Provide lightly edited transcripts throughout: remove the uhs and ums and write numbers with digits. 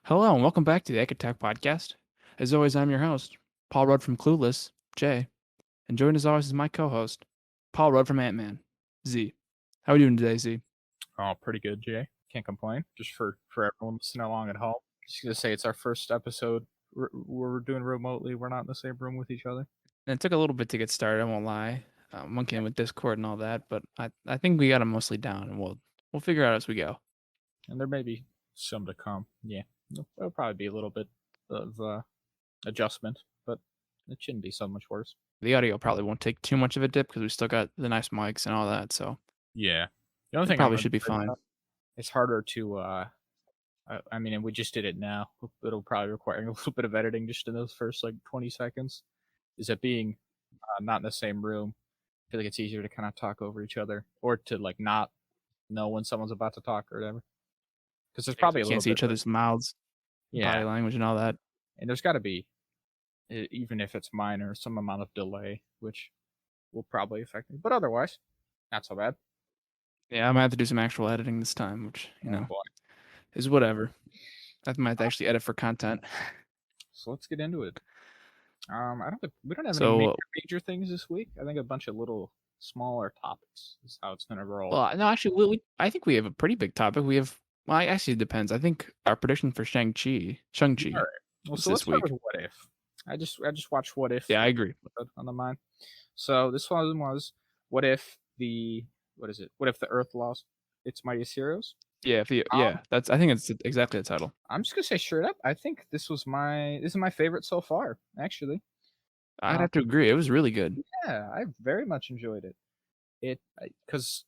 Hello and welcome back to the Egg Attack Podcast. As always, I'm your host, Paul Rudd from Clueless, Jay, and joined as always is my co-host, Paul Rudd from Ant-Man, Z. How are you doing today, Z? Oh, pretty good, Jay. Can't complain. Just for everyone listening along at home. Just gonna say it's our first episode. We're doing remotely. We're not in the same room with each other. And it took a little bit to get started, I won't lie. Monkeying with Discord and all that, but I think we got it mostly down, and we'll figure it out as we go. And there may be some to come. Yeah, it'll probably be a little bit of adjustment, but it shouldn't be so much worse. The audio probably won't take too much of a dip because we still got the nice mics and all that, so Yeah. The only it thing I'm probably gonna should be worried fine. about, it's harder to. I mean, and we just did it now. It'll probably require a little bit of editing just in those first like 20 seconds. Is it being not in the same room? I feel like it's easier to kind of talk over each other or to like not know when someone's about to talk or whatever. Because there's Because probably we a can't little see bit each of, other's mouths, yeah, body language, and all that. and there's got to be, even if it's minor, some amount of delay, which will probably affect me. But otherwise, not so bad. Yeah, I might have to do some actual editing this time, which, Oh boy. is whatever. I might have to actually edit for content. So let's get into it. I don't think we don't have any So, major things this week. I think a bunch of little smaller topics is how it's gonna roll. well, no, actually, I think we have a pretty big topic. Well, actually, it depends. I think our prediction for All Shang-Chi right. Well, is so let's this start week. with what if. I just watched What If Yeah, I agree. on the mind. So this one was what if the what is it? What if the Earth lost its mightiest heroes? Um, I think it's exactly the title. I'm just gonna say straight up. I think this is my favorite so far. Actually, I'd um, have to agree. It was really good. yeah, I very much enjoyed it. Because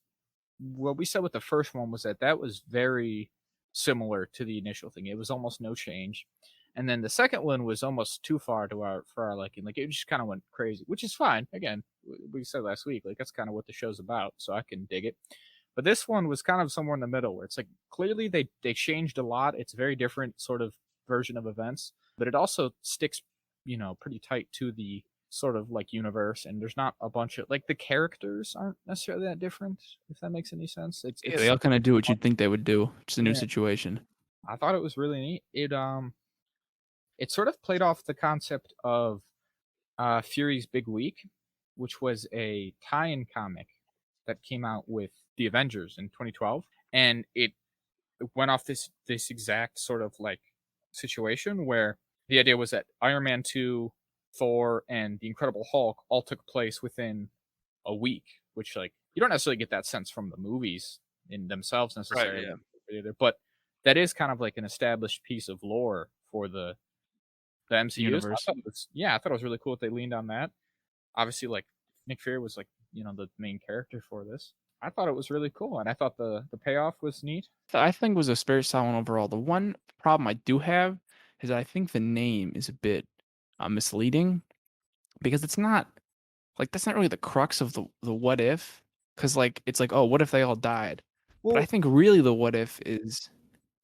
what we said with the first one was that was very similar to the initial thing. It was almost no change, and then the second one was almost too far to our for our liking. Like it just kind of went crazy, which is fine. Again, we said last week, like that's kind of what the show's about, so I can dig it. But this one was kind of somewhere in the middle, where it's like clearly they changed a lot. It's a very different sort of version of events, but it also sticks, pretty tight to the sort of like universe, and there's not a bunch of like the characters aren't necessarily that different, if that makes any sense. it's Yeah, they it's all kind of do what you'd think they would do. Just a new yeah, situation. I thought it was really neat. It sort of played off the concept of Fury's Big Week, which was a tie-in comic that came out with the Avengers in 2012, and it went off this exact sort of like situation where the idea was that Iron Man 2, Thor, and the Incredible Hulk all took place within a week, which like you don't necessarily get that sense from the movies in themselves Right. necessarily Yeah. either, but that is kind of like an established piece of lore for the MCU. So Universe. I thought it was really cool that they leaned on that. Obviously, like Nick Fury was like the main character for this. I thought it was really cool, and I thought the payoff was neat. I think it was a very solid one overall. The one problem I do have is I think the name is a bit misleading because it's not like that's not really the crux of the what if, because like it's like, oh, what if they all died? But I Well, think really the what if is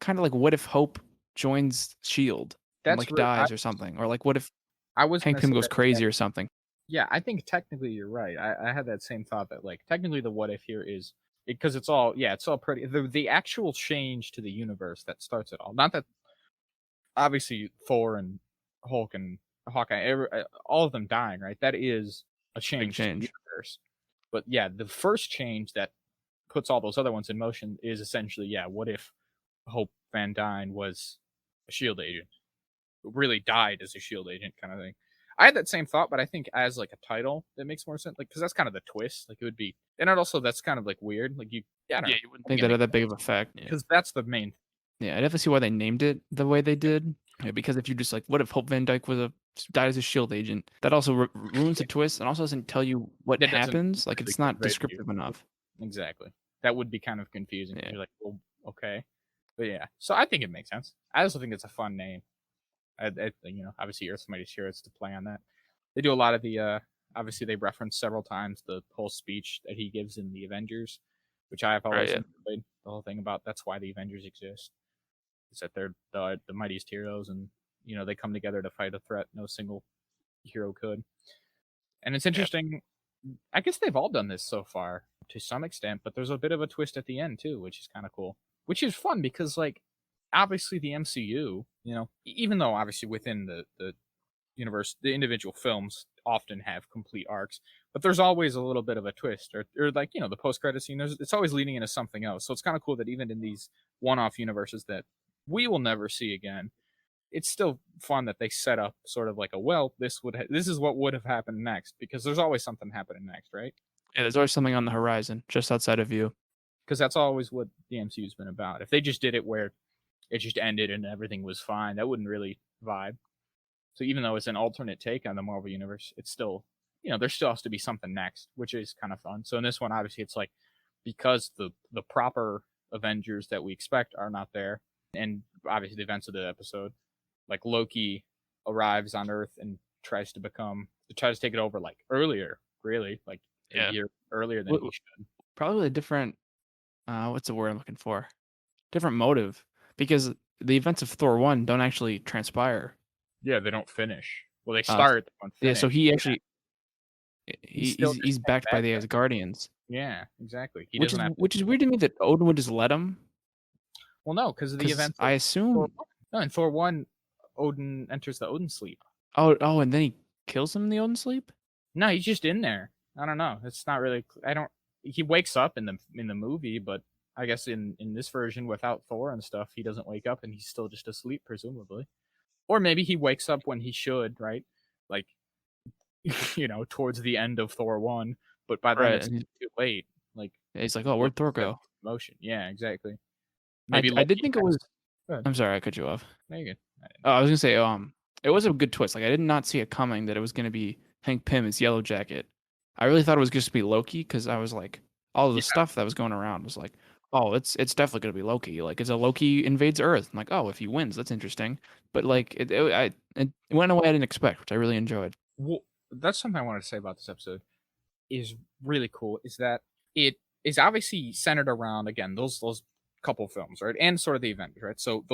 kind of like what if Hope joins Shield and that's like real. dies or something, or like what if I was Hank gonna Pym say goes that. crazy or something. Yeah, I think technically you're right. I had that same thought that like technically the what if here is because it's all pretty the actual change to the universe that starts it all. Not that obviously Thor and Hulk and Hawkeye, all of them dying, right? That is a Big change to the change. universe. But yeah, the first change that puts all those other ones in motion is essentially, what if Hope Van Dyne was a Shield agent, really died as a Shield agent, kind of thing. I had that same thought, but I think as like a title, that makes more sense. Like, because that's kind of the twist. Like, it would be, and also that's kind of like weird. Like, I don't Yeah, know. you wouldn't I think think it that had makes that big of effect. Yeah. because that's the main. Yeah, I definitely see why they named it the way they did. Yeah, because if you just like, what if Hope Van Dyke died as a Shield agent? That also ruins the Yeah, twist and also doesn't tell you what that doesn't happens. Like really it's not convey to you descriptive enough. exactly. That would be kind of confusing because Yeah, you're like, well, okay, but yeah. So I think it makes sense. I also think it's a fun name. Obviously, Earth Mighty Heroes to play on that. They do a lot of the. Obviously, they reference several times the whole speech that he gives in the Avengers, which I have right. always Yeah, enjoyed. The whole thing about that's why the Avengers exist is that they're the mightiest heroes, and they come together to fight a threat no single hero could. And it's yeah. interesting. I guess they've all done this so far to some extent, but there's a bit of a twist at the end too, which is kind of cool. Which is fun because like obviously the MCU, even though obviously within the universe, the individual films often have complete arcs, but there's always a little bit of a twist, or like the post credit scene. It's always leading into something else. So it's kind of cool that even in these one-off universes that we will never see again, it's still fun that they set up sort of like this is what would have happened next, because there's always something happening next, right? Yeah, there's always something on the horizon, just outside of you. Because that's always what the MCU's been about. If they just did it where it just ended and everything was fine, that wouldn't really vibe. So even though it's an alternate take on the Marvel universe, it's still, there still has to be something next, which is kind of fun. So in this one, obviously, it's like because the proper Avengers that we expect are not there, and obviously the events of the episode, like Loki arrives on Earth and tries to take it over like earlier, really, like a Yeah. year earlier than he should. Probably a different, what's the word I'm looking for? Different motive, because the events of Thor 1 don't actually transpire. Yeah, they don't finish. Well, they Uh, start, they don't yeah, so finish. he Yeah, actually he's still just he's came backed by back the then. Asgardians, Yeah, exactly. He doesn't have to. which is weird to me that Odin would just let him, Well, no, because of the because events I of Thor assume. 1. No, in Thor 1, Odin enters the Odin sleep. Oh, and then he kills him in the Odin sleep. No, he's just in there. I don't know. It's not really. I don't. He wakes up in the movie, but I guess in this version without Thor and stuff, he doesn't wake up and he's still just asleep, presumably. Or maybe he wakes up when he should, right? Like towards the end of Thor 1, but by then Right, it's and too late. Like he's like, "Oh, where'd Thor Loki's got go?" motion. Yeah, exactly. I Maybe I did Loki think it has. was. Good. I'm sorry, I cut you off. No, you're good. I didn't. Oh, I was gonna say, it was a good twist. Like I did not see it coming that it was gonna be Hank Pym as Yellow Jacket. I really thought it was just gonna be Loki because I was like, all of the Yeah. stuff that was going around was like, oh, it's definitely gonna be Loki. Like it's a Loki invades Earth. I'm like, oh, if he wins, that's interesting. But like it went away I didn't expect, which I really enjoyed. Well, that's something I wanted to say about this episode. Is really cool is that it is obviously centered around again those couple films, right, and sort of the Avengers, right. So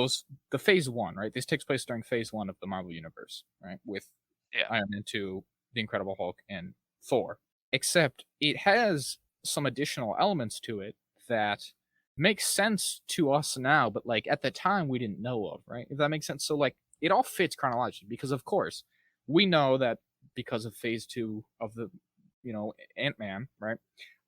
the phase one, right. This takes place during phase one of the Marvel universe, right, with Yeah. Iron Man 2, the Incredible Hulk, and Thor. Except it has some additional elements to it that makes sense to us now, but like at the time we didn't know of, right? If that makes sense. So like it all fits chronologically because of course we know that because of phase two of the Ant-Man, right?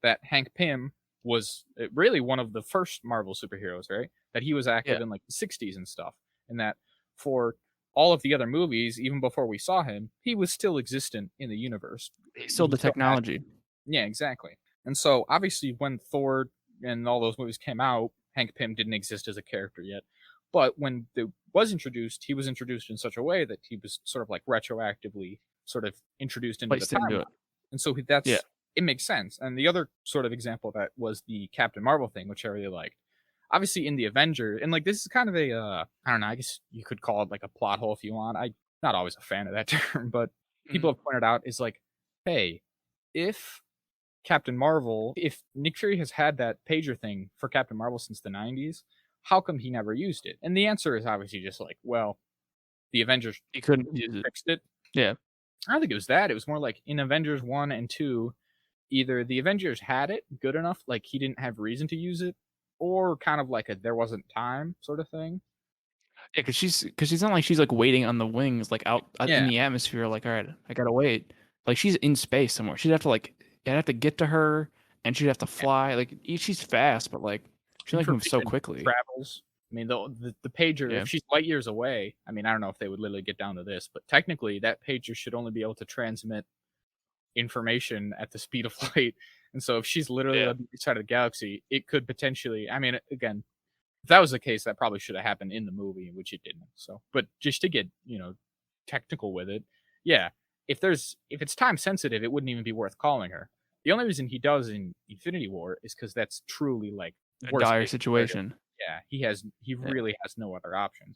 That Hank Pym was really one of the first Marvel superheroes, right? That he was active Yeah. in like the 60s and stuff. And that for all of the other movies, even before we saw him, he was still existent in the universe. He He sold the still had, technology. yeah, exactly. And so obviously when Thor and all those movies came out, Hank Pym didn't exist as a character yet. But when it was introduced, he was introduced in such a way that he was sort of like retroactively sort of introduced into the Placed into it. timeline. And so Yeah. it makes sense. And the other sort of example of that was the Captain Marvel thing, which I really liked. Obviously in the Avenger, and like this is kind of a I don't know, I guess you could call it like a plot hole if you want. I'm not always a fan of that term, but people Mhm. have pointed out is like, hey, if Captain Marvel, if Nick Fury has had that pager thing for Captain Marvel since the 90s, how come he never used it? And the answer is obviously just like, well, the Avengers He couldn't use it. fixed it. Yeah. I don't think it was that. It was more like in Avengers 1 and 2, either the Avengers had it good enough, like he didn't have reason to use it, or kind of like a there wasn't time sort of thing. Yeah, because she's not like she's like waiting on the wings, like out in Yeah, the atmosphere. Like, all right, I gotta wait. Like she's in space somewhere. She'd have to like, I'd have to get to her, and she'd have to yeah. fly. Like she's fast, but like she like moves so Information quickly. travels. I mean, the pager, Yeah, if she's light years away, I mean, I don't know if they would literally get down to this, but technically that pager should only be able to transmit information at the speed of light. And so if she's literally yeah, on the other side of the galaxy, it could potentially, I mean, again, if that was the case, that probably should have happened in the movie, which it didn't. So, but just to get, technical with it, yeah, if it's time sensitive, it wouldn't even be worth calling her. The only reason he does in Infinity War is because that's truly like a worst dire case scenario. situation. Yeah, he Yeah, really has no other options.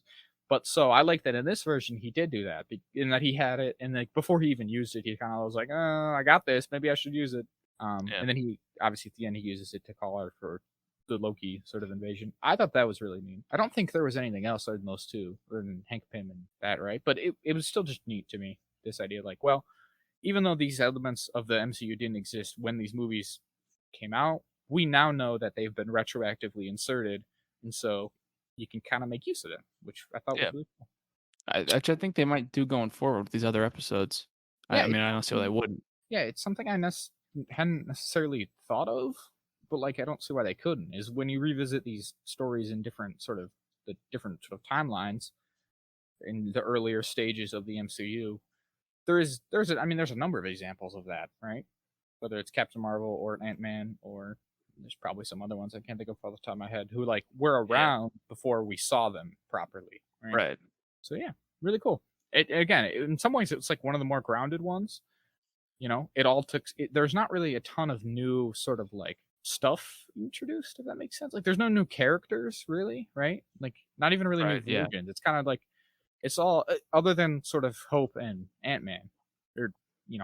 But so I like that in this version he did do that, in that he had it, and like before he even used it, he kind of was like, I got this, maybe I should use it." yeah. And then he obviously at the end he uses it to call her for the Loki sort of invasion. I thought that was really neat. I don't think there was anything else other than those two, other than Hank Pym and that, right? But it was still just neat to me. This idea, like, well, even though these elements of the MCU didn't exist when these movies came out, we now know that they've been retroactively inserted, and so you can kind of make use of them, which I thought was Yeah. really cool. Which I think they might do going forward with these other episodes. Yeah, I mean, I don't see why they wouldn't. yeah, it's something I hadn't necessarily thought of, but like I don't see why they couldn't. Is when you revisit these stories in different sort of timelines in the earlier stages of the MCU, there's a number of examples of that, right? Whether it's Captain Marvel or Ant Man, or there's probably some other ones I can't think of off the top of my head who like were Yeah. around before we saw them properly, right? Right. So yeah, really cool. In some ways, it's like one of the more grounded ones. It all took. There's not really a ton of new sort of like stuff introduced, if that makes sense. Like, there's no new characters really, right? Like, not even really new Right. Yeah. versions. It's kind of like it's all other than sort of Hope and Ant Man, or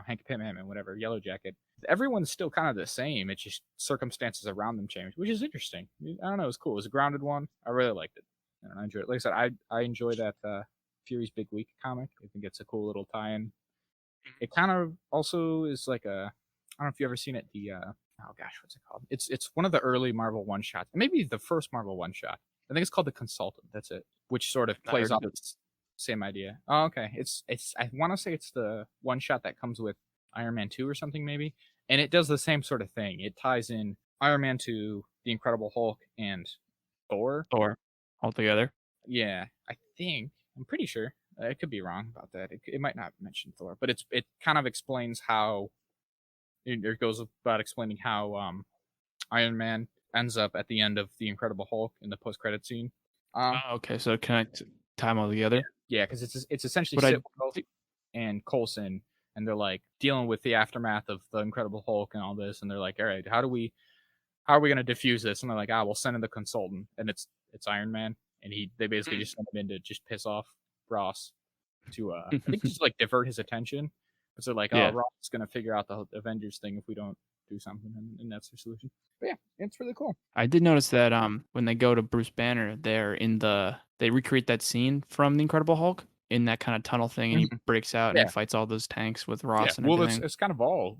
Hank Pym, Ant Man, whatever, Yellow Jacket. Everyone's still kind of the same. It's just circumstances around them change, which is interesting. I don't know. It was cool. It was a grounded one. I really liked it, and I enjoyed it. Like I said, I enjoy that Fury's Big Week comic. I think it's a cool little tie-in. It kind of also is like I don't know if you ever seen it. Oh gosh, what's it called? It's one of the early Marvel one shots, maybe the first Marvel one shot. I think it's called The Consultant. That's it, which sort of I plays heard off it. the same idea. Oh, okay. It's I want to say it's the one shot that comes with Iron Man 2 or something maybe, and it does the same sort of thing. It ties in Iron Man 2, the Incredible Hulk, and Thor. Thor altogether. Yeah, I'm pretty sure. I could be wrong about that. It might not mention Thor, but it kind of explains how it goes about explaining how Iron Man ends up at the end of the Incredible Hulk in the post credit scene. Oh, okay, so connect time all together. Yeah, because it's essentially But I Sitwell and Coulson, and they're like dealing with the aftermath of the Incredible Hulk and all this, and they're like, all right, how are we going to diffuse this? And they're like, we'll send in the consultant, and it's Iron Man, and they basically just send him in to just piss off Ross to I think just like divert his attention. So like, yeah, Ross is going to figure out the Avengers thing if we don't do something, and that's their solution. But yeah, it's really cool. I did notice that when they go to Bruce Banner, they recreate that scene from the Incredible Hulk in that kind of tunnel thing, and he Mhm. breaks out and he Yeah, fights all those tanks with yeah. Ross and Well, everything. it's kind of all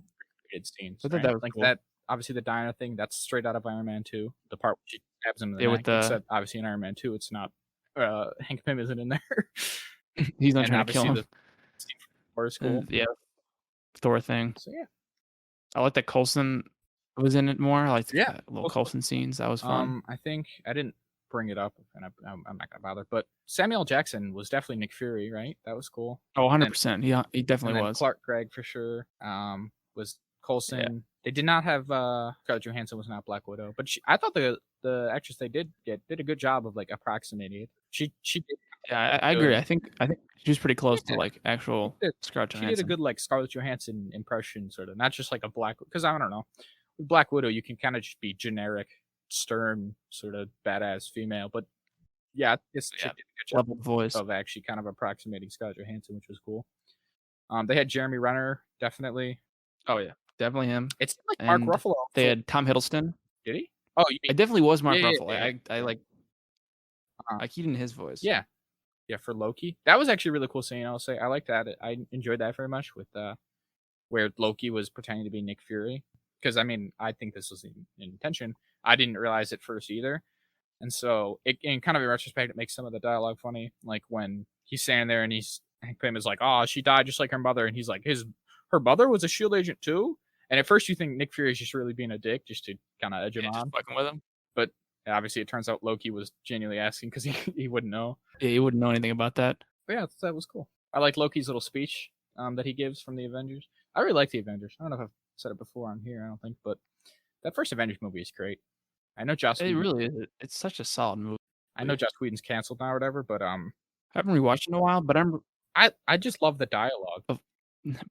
recreated So scenes, I thought right? that was Like cool. that. Obviously, the Diana thing, that's straight out of Iron Man 2. The part where she stabs him in the Yeah, with neck. the Except obviously in Iron Man 2, it's not. Hank Pym isn't in there, he's not and trying to kill obviously him. the scene from Thor is cool. And yeah, Thor thing. So yeah, I like that Coulson was in it more. I like yeah. the little Coulson scenes. That was fun. I think I didn't bring it up, and I'm not gonna bother. But Samuel L. Jackson was definitely Nick Fury, right? That was cool. Oh, And 100%. Yeah, he and definitely then was. Clark Gregg for sure. Was Yeah. Coulson. They did not have Scarlett Johansson was not Black Widow, but I thought the actress they did get did a good job of like approximating it. She did Yeah, I good. agree. I think she was pretty close to Yeah, like actual Scarlett she did a Johansson. good like Scarlett Johansson impression, sort of, not just like a Black, because I don't know, with Black Widow you can kind of just be generic, stern, sort of badass female, but yeah, I guess she Yeah, did a good job level voice. of actually kind of approximating Scarlett Johansson, which was cool. They had Jeremy Renner, definitely. Oh yeah, definitely him. It seemed like Mark And Ruffalo they also had Tom Hiddleston. did he? Oh, you mean It definitely was yeah, Mark yeah, Ruffalo. yeah, I yeah. like Uh, I keyed in his voice. yeah, yeah, for Loki. That was actually a really cool scene. I'll say I like that. I enjoyed that very much with where Loki was pretending to be Nick Fury, because I mean I think this was in intention. I didn't realize it first either, and so in kind of in retrospect, it makes some of the dialogue funny. Like when he's standing there and Hank Pym is like, "Oh, she died just like her mother," and he's like, her mother was a Shield agent too. And at first, you think Nick Fury is just really being a dick, just to kind of edge him Yeah, just on. fucking with him. But obviously, it turns out Loki was genuinely asking because he wouldn't know. Yeah, you wouldn't know anything about that. But yeah, that was cool. I like Loki's little speech that he gives from the Avengers. I really like the Avengers. I don't know if I've said it before on here. I don't think, but that first Avengers movie is great. I know Joss It Whedon. really is. It's such a solid movie. I know Joss Whedon's canceled now or whatever, but I haven't rewatched in a while, but I'm I just love the dialogue.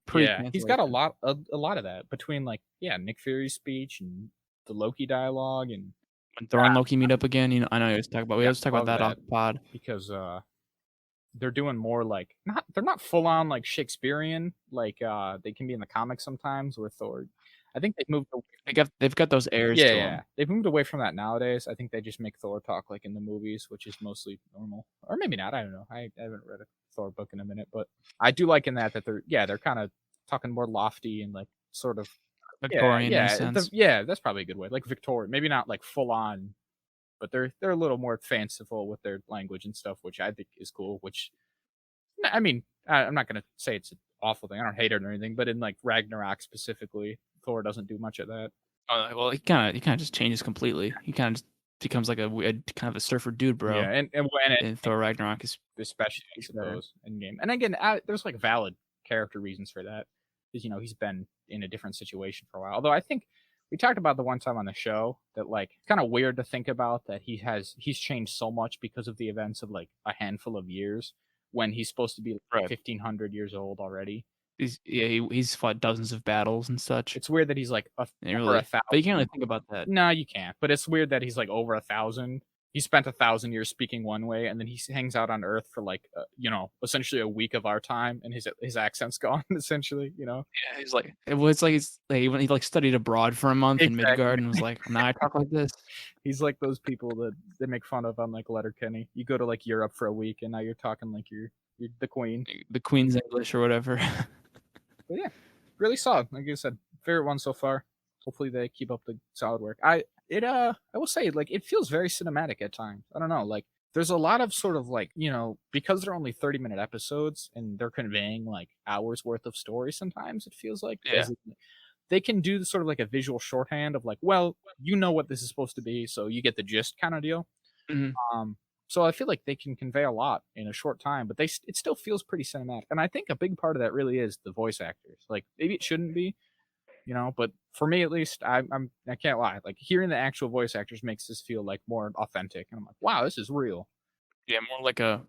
pretty Yeah, he's got a lot of that between like Nick Fury's speech and the Loki dialogue, and when Thor and Loki meet up again. I know you always talk about. We always talk about love that off the pod. because they're doing more like they're not full on like Shakespearean like they can be in the comics sometimes where Thor. I think they've moved away. They've got those airs to them. They've moved away from that nowadays. I think they just make Thor talk like in the movies, which is mostly normal, or maybe not. I don't know. I haven't read a Thor book in a minute, but I do like in that they're kind of talking more lofty and like sort of Victorian in a sense. that's probably a good way. Like Victorian, maybe not like full on but they're a little more fanciful with their language and stuff, which I think is cool. Which I mean, I'm not gonna say it's an awful thing. I don't hate it or anything, but in like Ragnarok specifically, Thor doesn't do much of that. Well, he kinda just changes completely. He kinda just becomes like a kind of a surfer dude, Yeah, bro. and when it, And Thor Ragnarok is especially I he's better. suppose in game, and again, there's like valid character reasons for that, because he's been in a different situation for a while. Although I think we talked about the one time on the show that like kind of weird to think about that he's changed so much because of the events of like a handful of years when he's supposed to be like Right. 1,500 years old already. He's fought dozens of battles and such. It's weird that he's like And over a really but you can't really thousand. think about that. No, you can't. But it's weird that he's like over 1,000. He spent 1,000 years speaking one way, and then he hangs out on Earth for like essentially a week of our time, and his accent's gone essentially. Yeah, he's like it's like he like studied abroad for a month in Midgard Exactly. and was like, "Now I talk like this." He's like those people that they make fun of on like Letterkenny. You go to like Europe for a week, and now you're talking like you're the queen. The Queen's English or whatever. But yeah, really solid. Like I said, favorite one so far. Hopefully they keep up the solid work. I will say like it feels very cinematic at times. I don't know, like there's a lot of sort of like, because they're only 30-minute episodes and they're conveying like hours worth of story sometimes it feels like Yeah. they can do sort of like a visual shorthand of like, well, you know what this is supposed to be, so you get the gist kind of deal. Mhm. So I feel like they can convey a lot in a short time, but it still feels pretty cinematic. And I think a big part of that really is the voice actors. Like maybe it shouldn't be, but for me at least, I can't lie. Like hearing the actual voice actors makes this feel like more authentic, and I'm like, wow, this is real. Yeah, more like a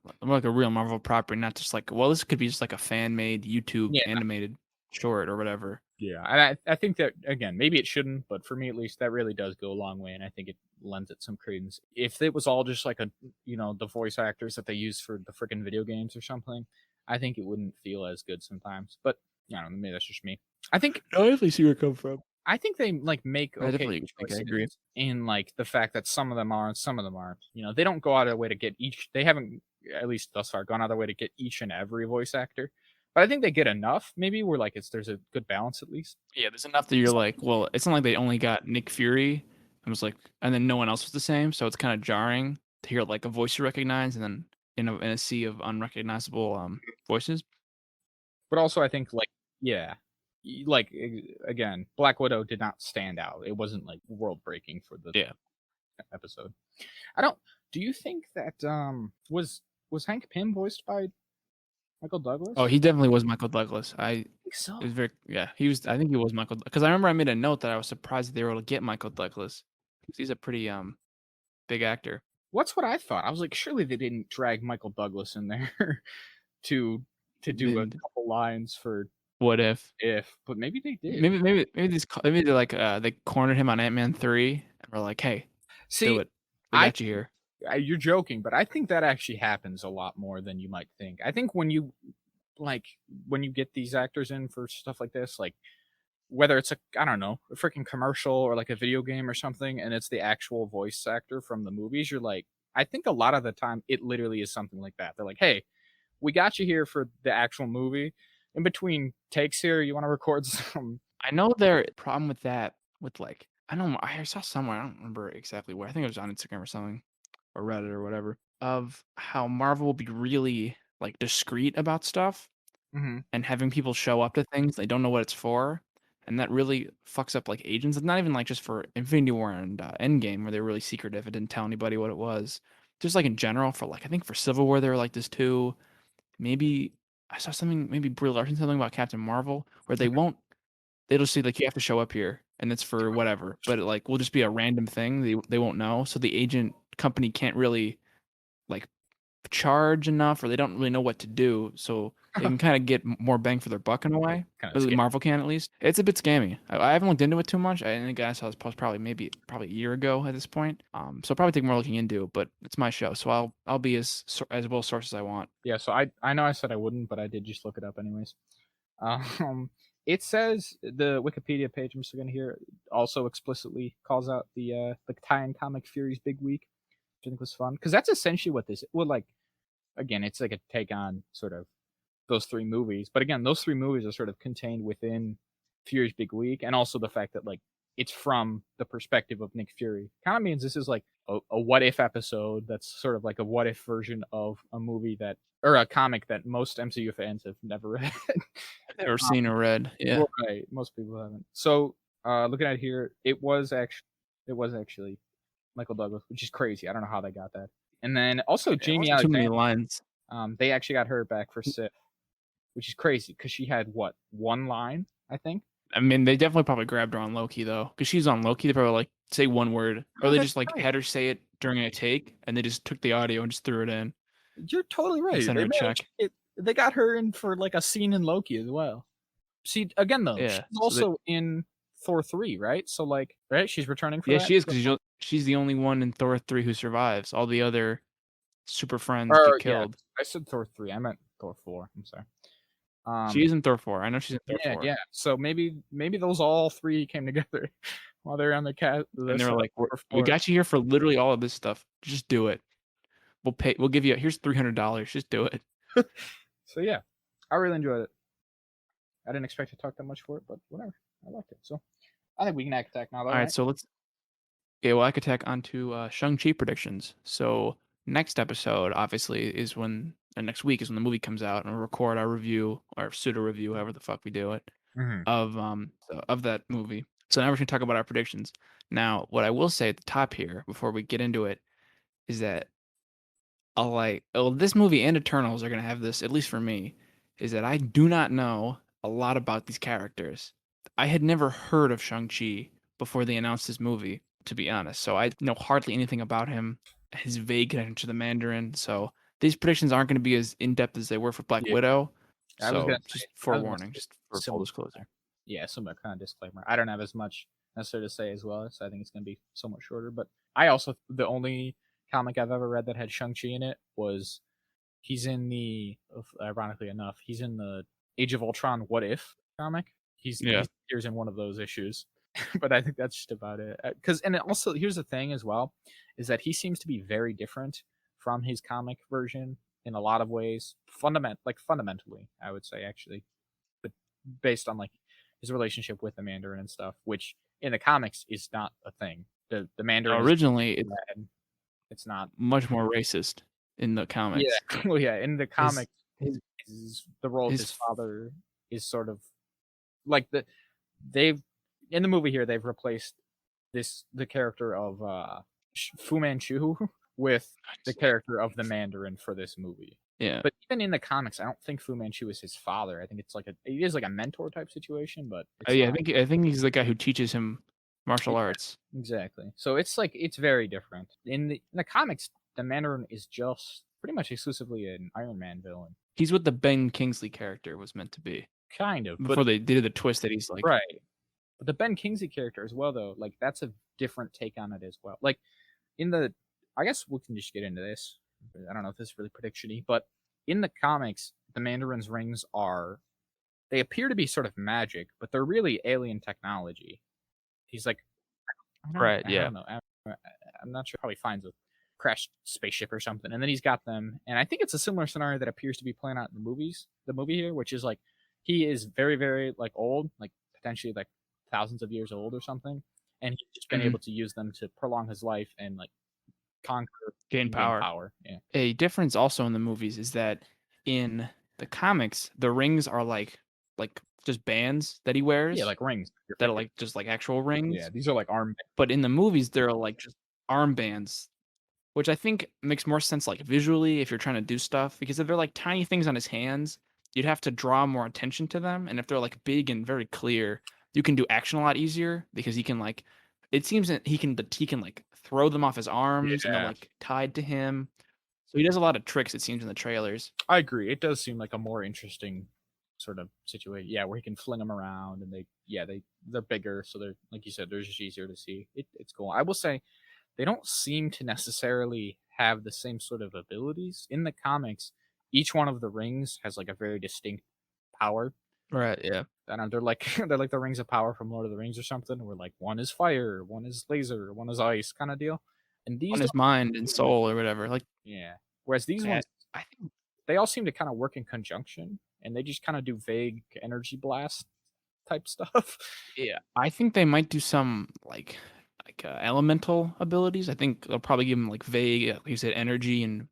real Marvel property, not just like, well, this could be just like a fan-made YouTube Yeah, animated short or whatever. yeah. And I think that again, maybe it shouldn't, but for me at least, that really does go a long way, and I think it lends it some credence. If it was all just like the voice actors that they use for the freaking video games or something, I think it wouldn't feel as good sometimes. But I don't know, maybe that's just me. I think I definitely see where it come from. I think they like make I okay definitely think I agree. choices in like the fact that some of them are and some of them aren't. They don't go out of their way to get each. They haven't, at least thus far, gone out of their way to get each and every voice actor. But I think they get enough. Maybe where like there's a good balance at least. Yeah, there's enough that you're like, well, it's not like they only got Nick Fury. I was like, and then no one else was the same, so it's kind of jarring to hear like a voice you recognize, and then in a sea of unrecognizable voices. But also, I think like yeah, like again, Black Widow did not stand out. It wasn't like world breaking for the Yeah. episode. I don't. Do you think that was Hank Pym voiced by Michael Oh, Douglas? he definitely was Michael Douglas. I think It so. was very yeah. He was. I think he was Michael because I remember I made a note that I was surprised that they were able to get Michael Douglas 'cause he's a pretty big actor. What's what I thought. I was like, surely they didn't drag Michael Douglas in there to do a And couple lines for what if but maybe they did. maybe they like they cornered him on Ant-Man 3 and were like, hey, do See, it. We I got you here. you're joking, but I think that actually happens a lot more than you might think. I think like when you get these actors in for stuff like this, like whether it's I don't know, a freaking commercial or like a video game or something, and it's the actual voice actor from the movies, you're like, I think a lot of the time it literally is something like that. They're like, hey, we got you here for the actual movie. In between takes here, you want to record some. I know their problem with that with like I don't know, I saw somewhere, I don't remember exactly where. I think it was on Instagram or something or Reddit or whatever of how Marvel will be really like discreet about stuff Mhm. and having people show up to things they don't know what it's for, and that really fucks up like agents. It's not even like just for Infinity War and Endgame where they were really secretive and didn't tell anybody what it was. Just like in general for like I think for Civil War they were like this too. Maybe I saw something maybe Brie Larson something about Captain Marvel where they'll just say like you have to show up here and it's for whatever, but it like will just be a random thing they won't know. So the agent company can't really like charge enough or they don't really know what to do, so they can kinda get more bang for their buck in a way, Kind of but scary. Marvel can at least. It's a bit scammy. I haven't looked into it too much. I think I saw this post probably a year ago at this point, so I'll probably take more looking into, but it's my show, so I'll be as well sourced as I want. Yeah, so I know I said I wouldn't, but I did just look it up anyways. Um, it says the Wikipedia page I'm just looking here also explicitly calls out the tie-in comic Fury's Big Week, which I think was fun because that's essentially what this. Well, like again, it's like a take on sort of those three movies, but again, those three movies are sort of contained within Fury's Big Week, and also the fact that like it's from the perspective of Nick Fury. Kind of means this is like a what if episode that's sort of like a what if version of a movie that or a comic that most MCU fans have never read. I've never seen or read. Yeah. Right, most people haven't. So, looking at it here, it was actually Michael Douglas, which is crazy. I don't know how they got that. And then also It Jamie wasn't too many Alexander, lines. they actually got her back for Sif, which is crazy because she had what, one line, I think. I mean, they definitely probably grabbed her on Loki though, because she's on Loki. They probably like say one word, or Oh, they that's just like right. had her say it during a take, and they just took the audio and just threw it in You're totally and right. sent They her a managed check. it. They got her in for like a scene in Loki as well. See, again though, she's Yeah. So that also in Thor 3, right? So like, right? She's returning for yeah, that. she is because she's the only one in Thor 3 who survives. All the other super friends get Or yeah, killed. I said Thor 3. I meant Thor 4. I'm sorry. She Um, is in Thor 4. I know she's in Thor yeah, 4. yeah. So maybe those all three came together while they're on the And they were set of like, Thor we 4. got you here for literally all of this stuff. Just do it. We'll give you here's $300. Just do it. So yeah, I really enjoyed it. I didn't expect to talk that much for it, but whatever. I liked it. So I think we can attack now, though, All right, right? so let's okay, well I could tack onto Shang-Chi predictions. So next episode, obviously, is when next week is when the movie comes out and we'll record our review or pseudo review, however the fuck we do it, Mm-hmm. of that movie. So now we're gonna talk about our predictions. Now, what I will say at the top here before we get into it is that this movie and Eternals are gonna have this, at least for me, is that I do not know a lot about these characters. I had never heard of Shang-Chi before they announced this movie, to be honest. So I know hardly anything about him, his vague connection to the Mandarin. So these predictions aren't gonna be as in-depth as they were for Black Yeah, Widow. I was gonna So say, just I was gonna forewarning, say just for full similar. disclosure. Yeah, similar kind of disclaimer. I don't have as much necessary to say as well, so I think it's gonna be somewhat shorter. But I also the only comic I've ever read that had Shang-Chi in it was he's in the ironically enough, he's in the Age of Ultron What If comic. He Yeah. appears in one of those issues. But I think that's just about it. Cuz and also here's the thing as well is that he seems to be very different from his comic version in a lot of ways. Fundamentally, I would say actually, but based on like his relationship with the Mandarin and stuff, which in the comics is not a thing. The Mandarin is Originally, it's bad. It's not. much more racist in the Yeah, comics. well, yeah. In the His comics, the role of his his father is sort of like they've in the movie here they've replaced the character of Fu Manchu with the character of the Mandarin for this movie. yeah. But even in the comics, I don't think Fu Manchu is his father. I think it is like a mentor type situation, but it's Yeah, not. I think he's the guy who teaches him Yeah, martial arts. exactly. So it's like it's very different. In the comics, the Mandarin is just pretty much exclusively an Iron Man villain. He's what the Ben Kingsley character was meant to be Kind of, but before they did the twist that he's like, right. But the Ben Kingsley character as well, though, like that's a different take on it as well. Like in the, I guess we can just get into this. I don't know if this is really prediction-y, but in the comics, the Mandarin's rings they appear to be sort of magic, but they're really alien technology. He's like, right, I yeah. don't know. I'm not sure how he finds a crashed spaceship or something, and then he's got them. And I think it's a similar scenario that appears to be playing out in the movie here, which is like he is very, very like old, like potentially like thousands of years old or something, and he's just been Mhm. able to use them to prolong his life and like conquer Gain and gain power. power. Yeah, A difference also in the movies is that in the comics, the rings are like just bands that he yeah, wears like rings. that are like just like actual Yeah, rings. these are like arm. But in the movies, they're like just armbands, which I think makes more sense like visually if you're trying to do stuff because if they're like tiny things on his hands, you'd have to draw more attention to them. And if they're like big and very clear, you can do action a lot easier because he can like it seems that he can like throw them off his arms and they're Yeah, like tied to him. So he does a lot of tricks it seems in the trailers. I agree. It does seem like a more interesting sort of situation. Yeah, where he can fling them around and they're bigger, so they're like you said, they're just easier to see. It's cool. I will say they don't seem to necessarily have the same sort of abilities in the comics. Each one of the rings has like a very distinct power. Right, yeah. I don't know, they're like they're like the rings of power from Lord of the Rings or something, where like one is fire, one is laser, one is ice kind of deal. And these On his don't mind and seem like soul or whatever. Like yeah. Whereas these that ones I think they all seem to kind of work in conjunction and they just kind of do vague energy blasts type stuff. Yeah, I think they might do some elemental abilities. I think they'll probably give him like vague, like you said, energy and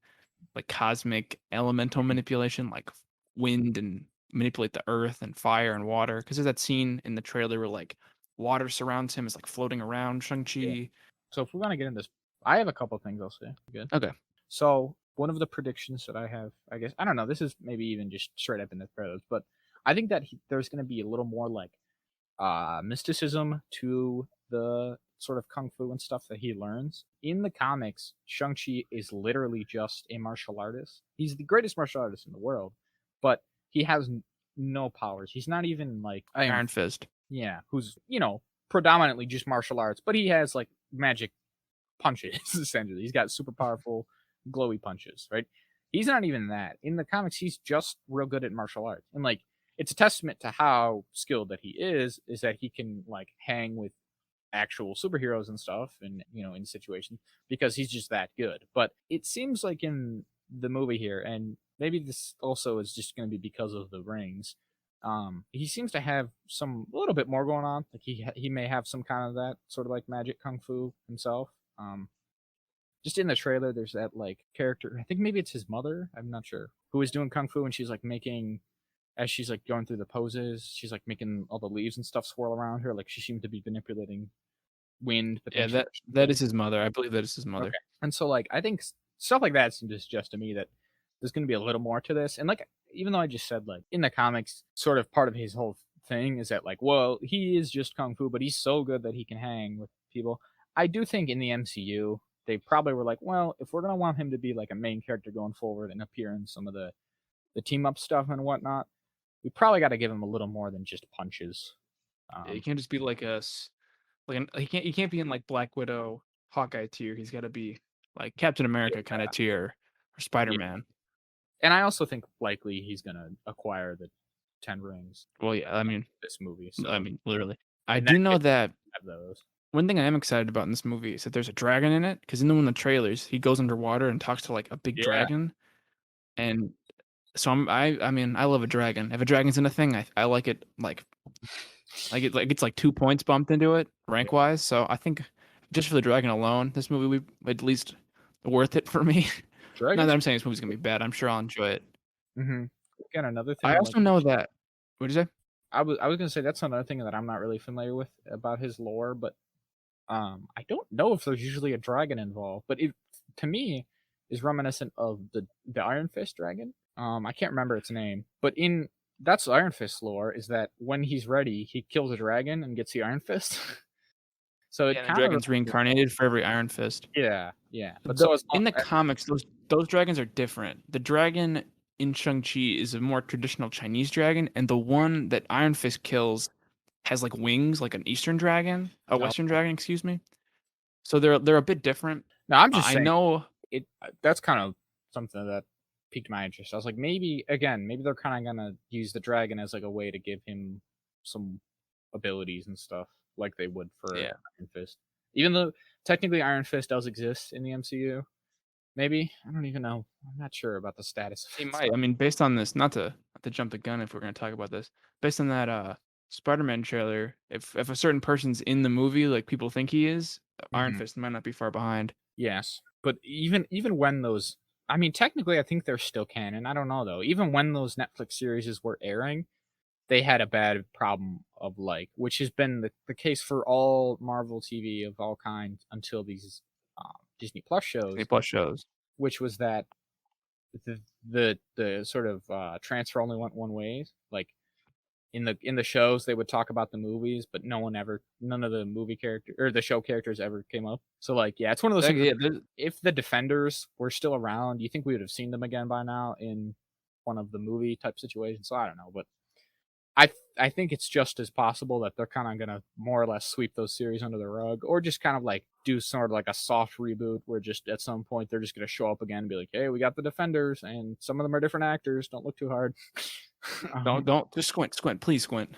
like cosmic elemental manipulation, like wind and manipulate the earth and fire and water. Because there's that scene in the trailer where like water surrounds him, is like floating around Yeah. Shang-Chi. So if we're gonna get into this, I have a couple things I'll say. Good. Okay. So one of the predictions that I have, I guess I don't know, this is maybe even just straight up in the trailers, but I think that there's going to be a little more like mysticism to the sort of kung fu and stuff that he learns. In the comics, Shang-Chi is literally just a martial artist. He's the greatest martial artist in the world, but he has no powers. He's not even like Iron Fist. yeah, who's, predominantly just martial arts, but he has like magic punches essentially. He's got super powerful glowy punches, right? He's not even that. In the comics, he's just real good at martial arts. And like it's a testament to how skilled that he is that he can like hang with actual superheroes and stuff and in situations because he's just that good. But it seems like in the movie here, and maybe this also is just going to be because of the rings, he seems to have a little bit more going on. Like he may have some kind of that sort of like magic kung fu himself. Just in the trailer, there's that like character. I think maybe it's his mother. I'm not sure. Who is doing kung fu, and she's like making, as she's like going through the poses, she's like making all the leaves and stuff swirl around her. Like she seemed to be manipulating wind Yeah, potentially. that is his mother. I believe that is his Okay. mother. And so like I think stuff like that seems to suggest to me that there's going to be a little more to this. And like even though I just said like in the comics, sort of part of his whole thing is that like, well, he is just kung fu, but he's so good that he can hang with people. I do think in the MCU they probably were like, well, if we're gonna want him to be like a main character going forward and appear in some of the team up stuff and whatnot, we probably got to give him a little more than just punches. He Um, can't just be like he can't be in like Black Widow, Hawkeye tier. He's got to be like Captain America kind of tier or Spider yeah, Man. and I also think likely he's gonna acquire the 10 rings Well, yeah, this movie. So literally. I in that do know case, that have those. one thing I am excited about in this movie is that there's a dragon in it. Because in the one of the trailers, he goes underwater and talks to like a big Yeah, dragon, and so I love a dragon. If a dragon's in a thing, I like it like it's like 2 points bumped into it yeah. rank wise. So I think just for the dragon alone, this movie we at least worth it for me. Not that Dragons. I'm saying this movie's gonna be bad. I'm sure I'll enjoy it. Mm-hmm. Again, another I thing like also know that. What did you say? I was gonna say that's another thing that I'm not really familiar with about his lore, but I don't know if there's usually a dragon involved, but it to me is reminiscent of the Iron Fist dragon. I can't remember its name, but in that's Iron Fist lore is that when he's ready, he kills a dragon and gets the Iron Fist. So it Yeah, and the kind of dragon's reincarnated for every Iron Fist. yeah, yeah. But The so as in the comics, those dragons are different. The dragon in Shang-Chi is a more traditional Chinese dragon, and the one that Iron Fist kills has like wings, like an Eastern dragon, a no, Western dragon, excuse me. So they're a bit different. no, I'm just I saying know. it. That's kind of something that piqued my interest. I was like, maybe they're kind of gonna use the dragon as like a way to give him some abilities and stuff, like they would for Yeah, Iron Fist. Even though technically Iron Fist does exist in the MCU, maybe I don't even know. I'm not sure about the status he of it. might. I mean, based on this, not to jump the gun if we're gonna talk about this, based on that Spider-Man trailer, if a certain person's in the movie like people think he is, Iron Mhm. Fist might not be far behind. Yes, but even when those, I mean, technically, I think they're still canon. I don't know though. Even when those Netflix series were airing, they had a bad problem of like, which has been the case for all Marvel TV of all kinds until these Disney Plus Disney shows, Plus shows. which was that the sort of transfer only went one way. Like in the shows, they would talk about the movies, but none of the movie character or the show characters ever came up. So like, yeah, it's one of those things. Yeah, If the Defenders were still around, you think we would have seen them again by now in one of the movie type situations? So I don't know, but I think it's just as possible that they're kind of gonna more or less sweep those series under the rug, or just kind of like do sort of like a soft reboot where just at some point they're just gonna show up again and be like, hey, we got the Defenders, and some of them are different actors. Don't look too hard. don't just squint, please squint.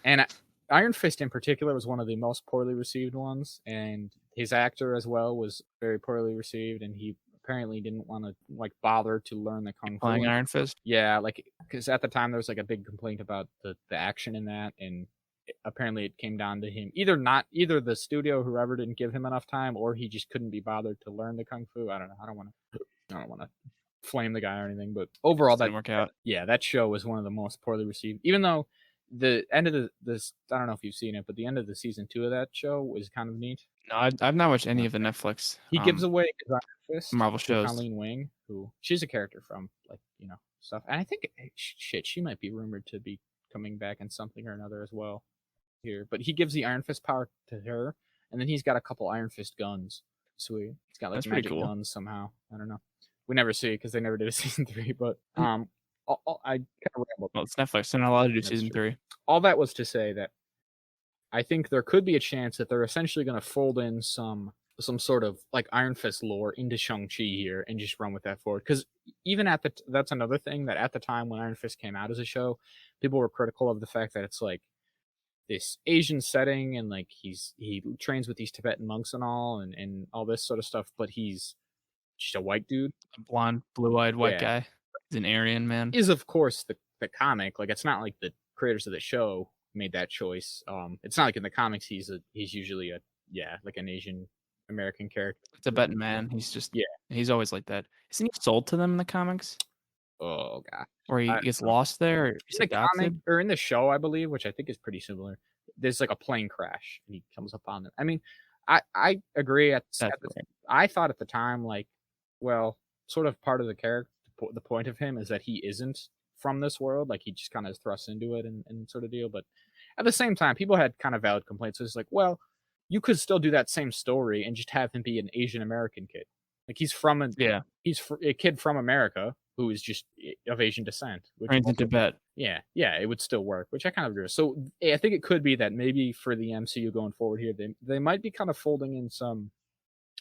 And Iron Fist in particular was one of the most poorly received ones, and his actor as well was very poorly received, and he apparently didn't want to like bother to learn the kung fu. Playing Iron Fist. Yeah, like because at the time there was like a big complaint about the action in that, and apparently it came down to him either the studio whoever didn't give him enough time, or he just couldn't be bothered to learn the kung fu. I don't know. I don't want to flame the guy or anything, but overall, Just didn't work out. yeah, that show was one of the most poorly received. Even though the end of this, I don't know if you've seen it, but the end of the season 2 of that show was kind of neat. No, I've not watched any of the Okay. Netflix He gives away his Iron Fist Marvel to shows. Colleen Wing, who she's a character from like stuff, and I think shit, she might be rumored to be coming back in something or another as well here. But he gives the Iron Fist power to her, and then he's got a couple Iron Fist guns. Sweet, he's got like That's pretty magic cool. guns somehow. I don't know. We never see it because they never did a season 3. But Mm, I kind of rambled. well, it's Netflix. They're not allowed to do That's season true. 3. All that was to say that I think there could be a chance that they're essentially going to fold in some sort of like Iron Fist lore into Shang-Chi here and just run with that forward. Because even that's another thing that at the time when Iron Fist came out as a show, people were critical of the fact that it's like this Asian setting and like he trains with these Tibetan monks and and all this sort of stuff, but he's just a white dude. A blonde, blue-eyed white Yeah, guy. He's an Aryan man. is of course the comic. Like it's not like the creators of the show made that choice. It's not like in the comics he's usually a like an Asian American character. Tibetan man. Yeah. He's always like that. Isn't he sold to them in the comics? Oh god. Or he I gets lost there, or In he's the comic adopted? or in the show, I believe, which I think is pretty similar. There's like a plane crash and he comes upon them. I mean, I agree That's right. I thought at the time like, well, sort of part of the character, the point of him is that he isn't from this world. Like he just kind of is thrust into it and sort of deal. But at the same time, people had kind of valid complaints. It's like, well, you could still do that same story and just have him be an Asian American kid. Like Yeah. a kid from America who is just of Asian descent, which Trains in also Tibet. yeah, it would still work, which I kind of agree with. So I think it could be that maybe for the MCU going forward here, they might be kind of folding in some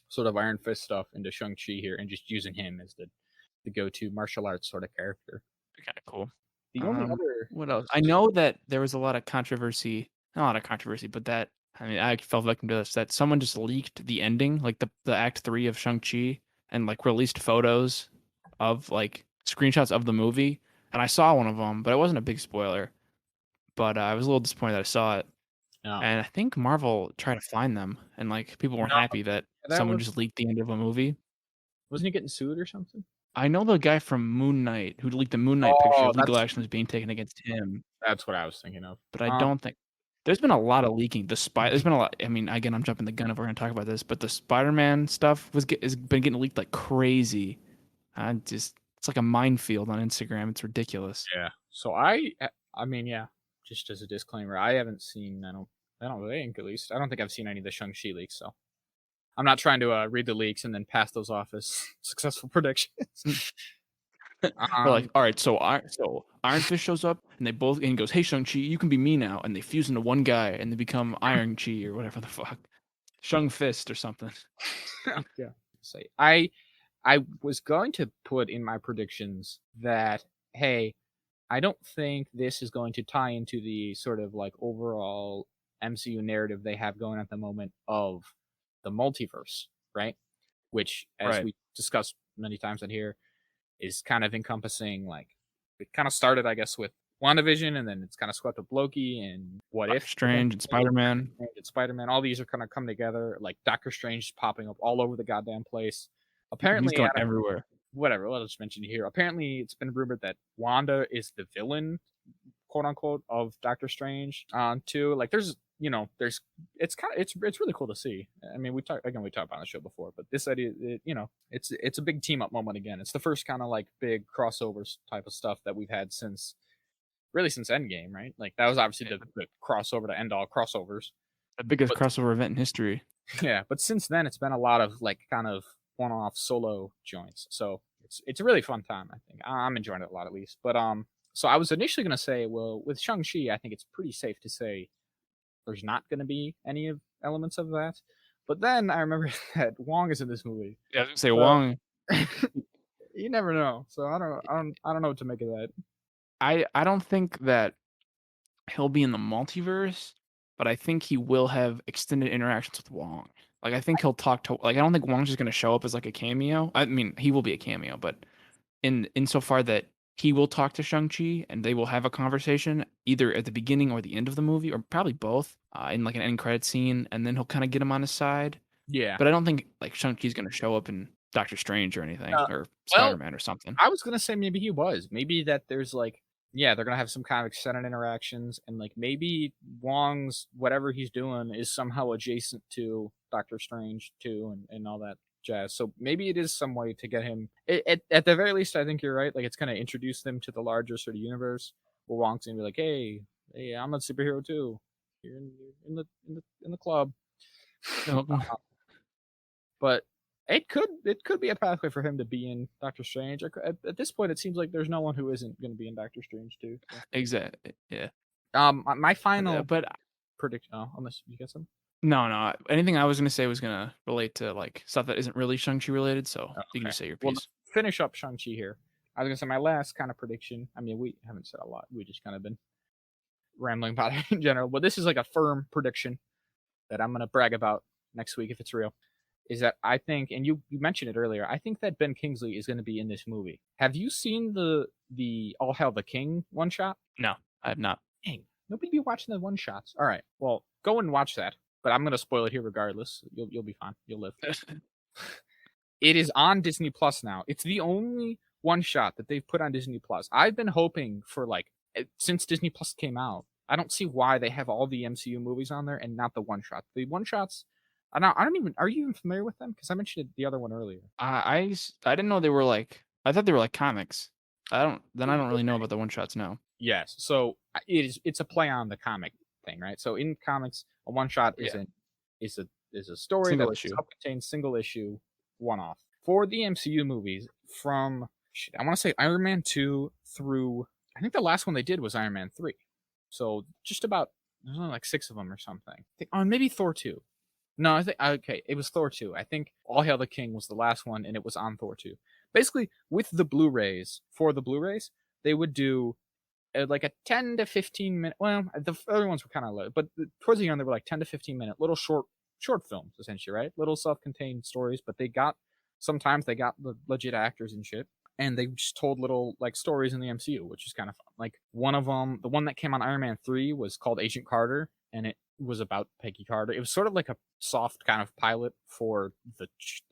sort of Iron Fist stuff into Shang-Chi here and just using him as the go-to martial arts sort of character. Kinda cool. The only other What else? I know that there was a lot of controversy, not a lot of controversy, but that I mean, I fell victim to this, that someone just leaked the ending, like the act 3 of Shang-Chi and like released photos of like screenshots of the movie. And I saw one of them, but it wasn't a big spoiler. But I was a little disappointed that I saw it. no, And I think Marvel tried to find them, and like people weren't no, happy that that someone was just leaked the end of a movie. wasn't he getting sued or something? I know the guy from Moon Knight who leaked the Moon Knight picture, Oh, legal action was being taken against him. that's what I was thinking of. But I don't think there's been a lot of leaking. There's been a lot. I mean, again, I'm jumping the gun if we're gonna talk about this, but the Spider-Man stuff has been getting leaked like crazy. It's like a minefield on Instagram. It's ridiculous. Yeah. So I mean, yeah, just as a disclaimer, I haven't seen I don't think at least I don't think I've seen any of the Shang-Chi leaks, so I'm not trying to read the leaks and then pass those off as successful predictions. We're like, all right, so Iron Fist shows up, and he goes, "Hey Shang-Chi, you can be me now," and they fuse into one guy, and they become Iron Chi or whatever the fuck, Shang Fist or something. Yeah. Say I was going to put in my predictions that hey, I don't think this is going to tie into the sort of like overall MCU narrative they have going at the moment of the multiverse, right? Which, as Right. we discussed many times in here, is kind of encompassing like it kind of started, I guess, with WandaVision, and then it's kind of swept up Loki and What Doctor If Strange and eventually, Spider-Man. and Spider-Man. All these are kind of come together. Like Doctor Strange popping up all over the goddamn place. He's Apparently, going everywhere. whatever. I'll just mention here. Apparently, it's been rumored that Wanda is the villain, quote unquote, of Doctor Strange. Too. Like, there's it's really cool to see. I mean, we talked about the show before, but this idea, it's a big team up moment again. It's the first kind of like big crossovers type of stuff that we've had since Endgame, right? Like that was obviously the crossover to end all crossovers. The biggest But crossover event in history. yeah, but since then it's been a lot of like kind of one-off solo joints. So it's a really fun time. I think I'm enjoying it a lot at least. But so I was initially gonna say, well, with Shang-Chi, I think it's pretty safe to say there's not gonna be any of elements of that. But then I remember that Wong is in this movie. Yeah, I was gonna say So Wong. you never know. So I don't know what to make of that. I don't think that he'll be in the multiverse, but I think he will have extended interactions with Wong. Like I think he'll talk to like I don't think Wong's just gonna show up as like a cameo. I mean, he will be a cameo, but insofar that he will talk to Shang-Chi and they will have a conversation either at the beginning or the end of the movie, or probably both, in like an end credit scene, and then he'll kind of get him on his side. Yeah. But I don't think like Shang-Chi's gonna show up in Doctor Strange or anything, Uh, or well, Spider-Man or something. I was gonna say maybe he was. Maybe that there's like, yeah, they're gonna have some kind of extended interactions, and like maybe Wong's whatever he's doing is somehow adjacent to Doctor Strange too, and all that jazz. So maybe it is some way to get him. At the very least, I think you're right. Like it's gonna introduce them to the larger sort of universe where Wong's gonna be like, hey, I'm a superhero too. You're in the club. But it could be a pathway for him to be in Doctor Strange. At this point, it seems like there's no one who isn't going to be in Doctor Strange too. So. Exactly. Yeah. My final But prediction. Oh, unless you get some. no. Anything I was gonna say was gonna relate to like stuff that isn't really Shang-Chi related. So Oh, you can okay. just say your Well, to piece. finish up Shang-Chi here. I was gonna say my last kind of prediction. I mean, we haven't said a lot. We just kind of been rambling about it in general. But this is like a firm prediction that I'm gonna brag about next week if it's real. Is that I think, and you mentioned it earlier, I think that Ben Kingsley is going to be in this movie. Have you seen the All Hail the King one shot? No, I have not. Dang, nobody be watching the one shots. All right, well, go and watch that. But I'm going to spoil it here regardless. You'll be fine. You'll live. It is on Disney Plus now. It's the only one shot that they've put on Disney Plus. I've been hoping for like since Disney Plus came out. I don't see why they have all the MCU movies on there and not the one shot. The one shots. I don't even. Are you even familiar with them? Because I mentioned the other one earlier. I didn't know they were like. I thought they were like comics. I don't. Then I don't really know about the one shots now. Yes. So it's a play on the comic thing, right? So in comics, a one shot Yeah. is a story Single that's issue. self-contained, single issue, one off. For the MCU movies, from I want to say Iron Man 2 through I think the last one they did was Iron Man 3. So just about there's only like 6 of them or something. I think, oh, maybe Thor 2. No, I think okay, it was Thor 2. I think All Hail the King was the last one and it was on Thor 2. Basically, with the Blu-rays, for the Blu-rays, they would do like a 10 to 15 minute, well, the other ones were kind of low, but towards the end they were like 10 to 15 minute little short films essentially, right? Little self-contained stories, but sometimes they got the legit actors and shit, and they just told little like stories in the MCU, which is kind of fun. Like one of them, the one that came on Iron Man 3 was called Agent Carter, and it was about Peggy Carter. It was sort of like a soft kind of pilot for the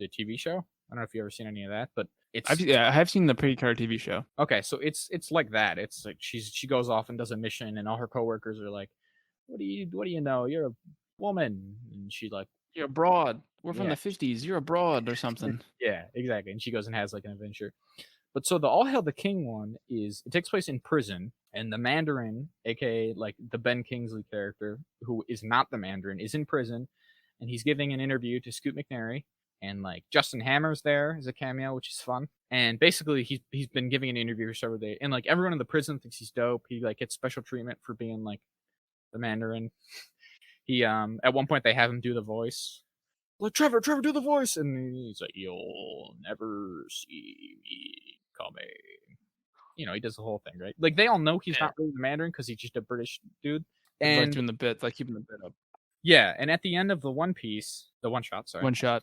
TV show. I don't know if you've ever seen any of that, but I have seen the Pretty Car TV show. okay. So it's like that. It's like she goes off and does a mission, and all her coworkers are like, what do you know? You're a woman," and she like, You're abroad. We're from yeah, the 50s. You're abroad or something. yeah, exactly. And she goes and has like an adventure. But so the All Hail the King one it takes place in prison, and the Mandarin, aka like the Ben Kingsley character, who is not the Mandarin, is in prison, and he's giving an interview to Scoot McNairy, and like Justin Hammer's there as a cameo, which is fun. And basically, he's been giving an interview for several days, and like everyone in the prison thinks he's dope. He like gets special treatment for being like the Mandarin. He at one point they have him do the voice. Like Trevor, do the voice, and he's like, "You'll never see me coming." You know, he does the whole thing, right? Like they all know he's Yeah. not really the Mandarin because he's just a British dude. It's like And doing the bit, like keeping the bit up. yeah, and at the end of the One Piece, the one shot, sorry. One shot.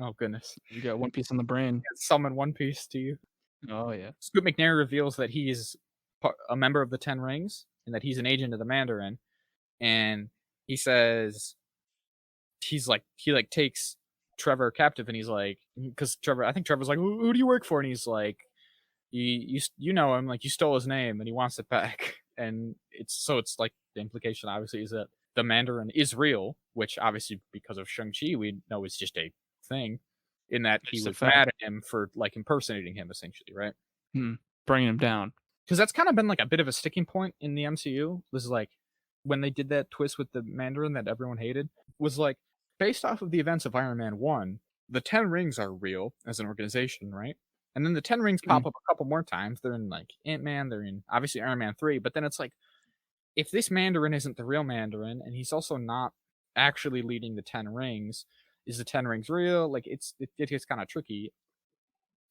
Oh goodness, You got One Piece on the brain. summon One Piece to you. Oh yeah. Scoot McNairy reveals that he is a member of the Ten Rings and that he's an agent of the Mandarin. And he says he takes Trevor captive, and he's like, because Trevor, I think Trevor's like, who do you work for? And he's like, you know him, like you stole his name, and he wants it back. And it's like the implication obviously is that the Mandarin is real, which obviously because of Shang-Chi we know is just a thing, in that he Just a was fact. mad at him for like impersonating him essentially, right? Bringing him down. Because that's kind of been like a bit of a sticking point in the MCU. Was like when they did that twist with the Mandarin that everyone hated, was like based off of the events of Iron Man 1, the Ten Rings are real as an organization, right? And then the Ten Rings pop up a couple more times. They're in like Ant-Man, they're in obviously Iron Man 3, but then it's like, if this Mandarin isn't the real Mandarin, and he's also not actually leading the Ten Rings, is the Ten Rings real? Like it gets kind of tricky.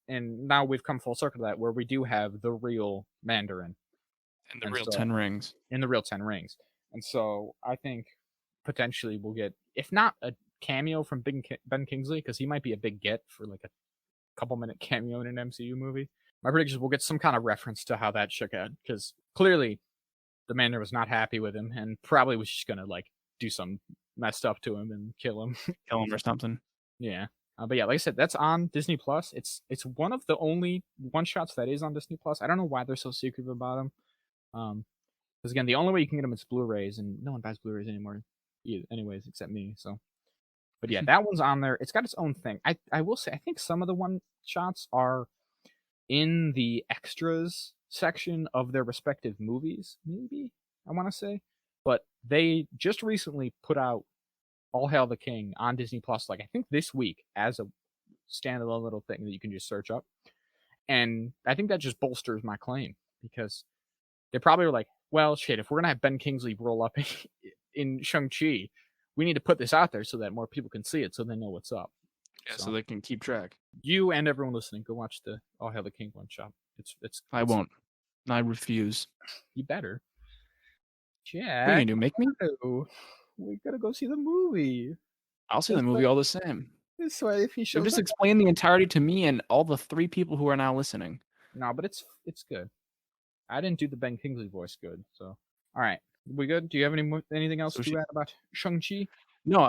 And now we've come full circle to that, where we do have the real Mandarin. And the And real so, 10 rings. in the real Ten Rings. And so I think potentially we'll get, if not a cameo from Ben Kingsley, because he might be a big get for like a couple minute cameo in an MCU movie. my prediction is we'll get some kind of reference to how that shook out, because clearly the Mandarin was not happy with him and probably was just gonna like do some messed up to him and kill him. Kill him or something. Yeah. But yeah, like I said, that's on Disney Plus. It's one of the only one shots that is on Disney Plus. I don't know why they're so secretive about them. Because again, the only way you can get them is Blu-rays, and no one buys Blu-rays anymore, anyways, except me. So, but yeah, that one's on there. It's got its own thing. I will say, I think some of the one shots are in the extras section of their respective movies. Maybe I want to say, but they just recently put out All Hail the King on Disney Plus, like I think this week, as a standalone little thing that you can just search up. And I think that just bolsters my claim, because they probably were like, well, shit, if we're gonna have Ben Kingsley roll up in Shang-Chi, we need to put this out there so that more people can see it, so they know what's up. Yeah, so they can keep track. You and everyone listening, go watch the All Hail the King one shot. I won't. I refuse. You better. What are you Jack, gonna do? Make me? we gotta go see the movie. I'll see the movie all the same. This way, if he You shows just up, explain the entirety to me and all the 3 people who are now listening. no, but it's good. I didn't do the Ben Kingsley voice good, so all right, we good? Do you have anything else to add about Shang-Chi? No,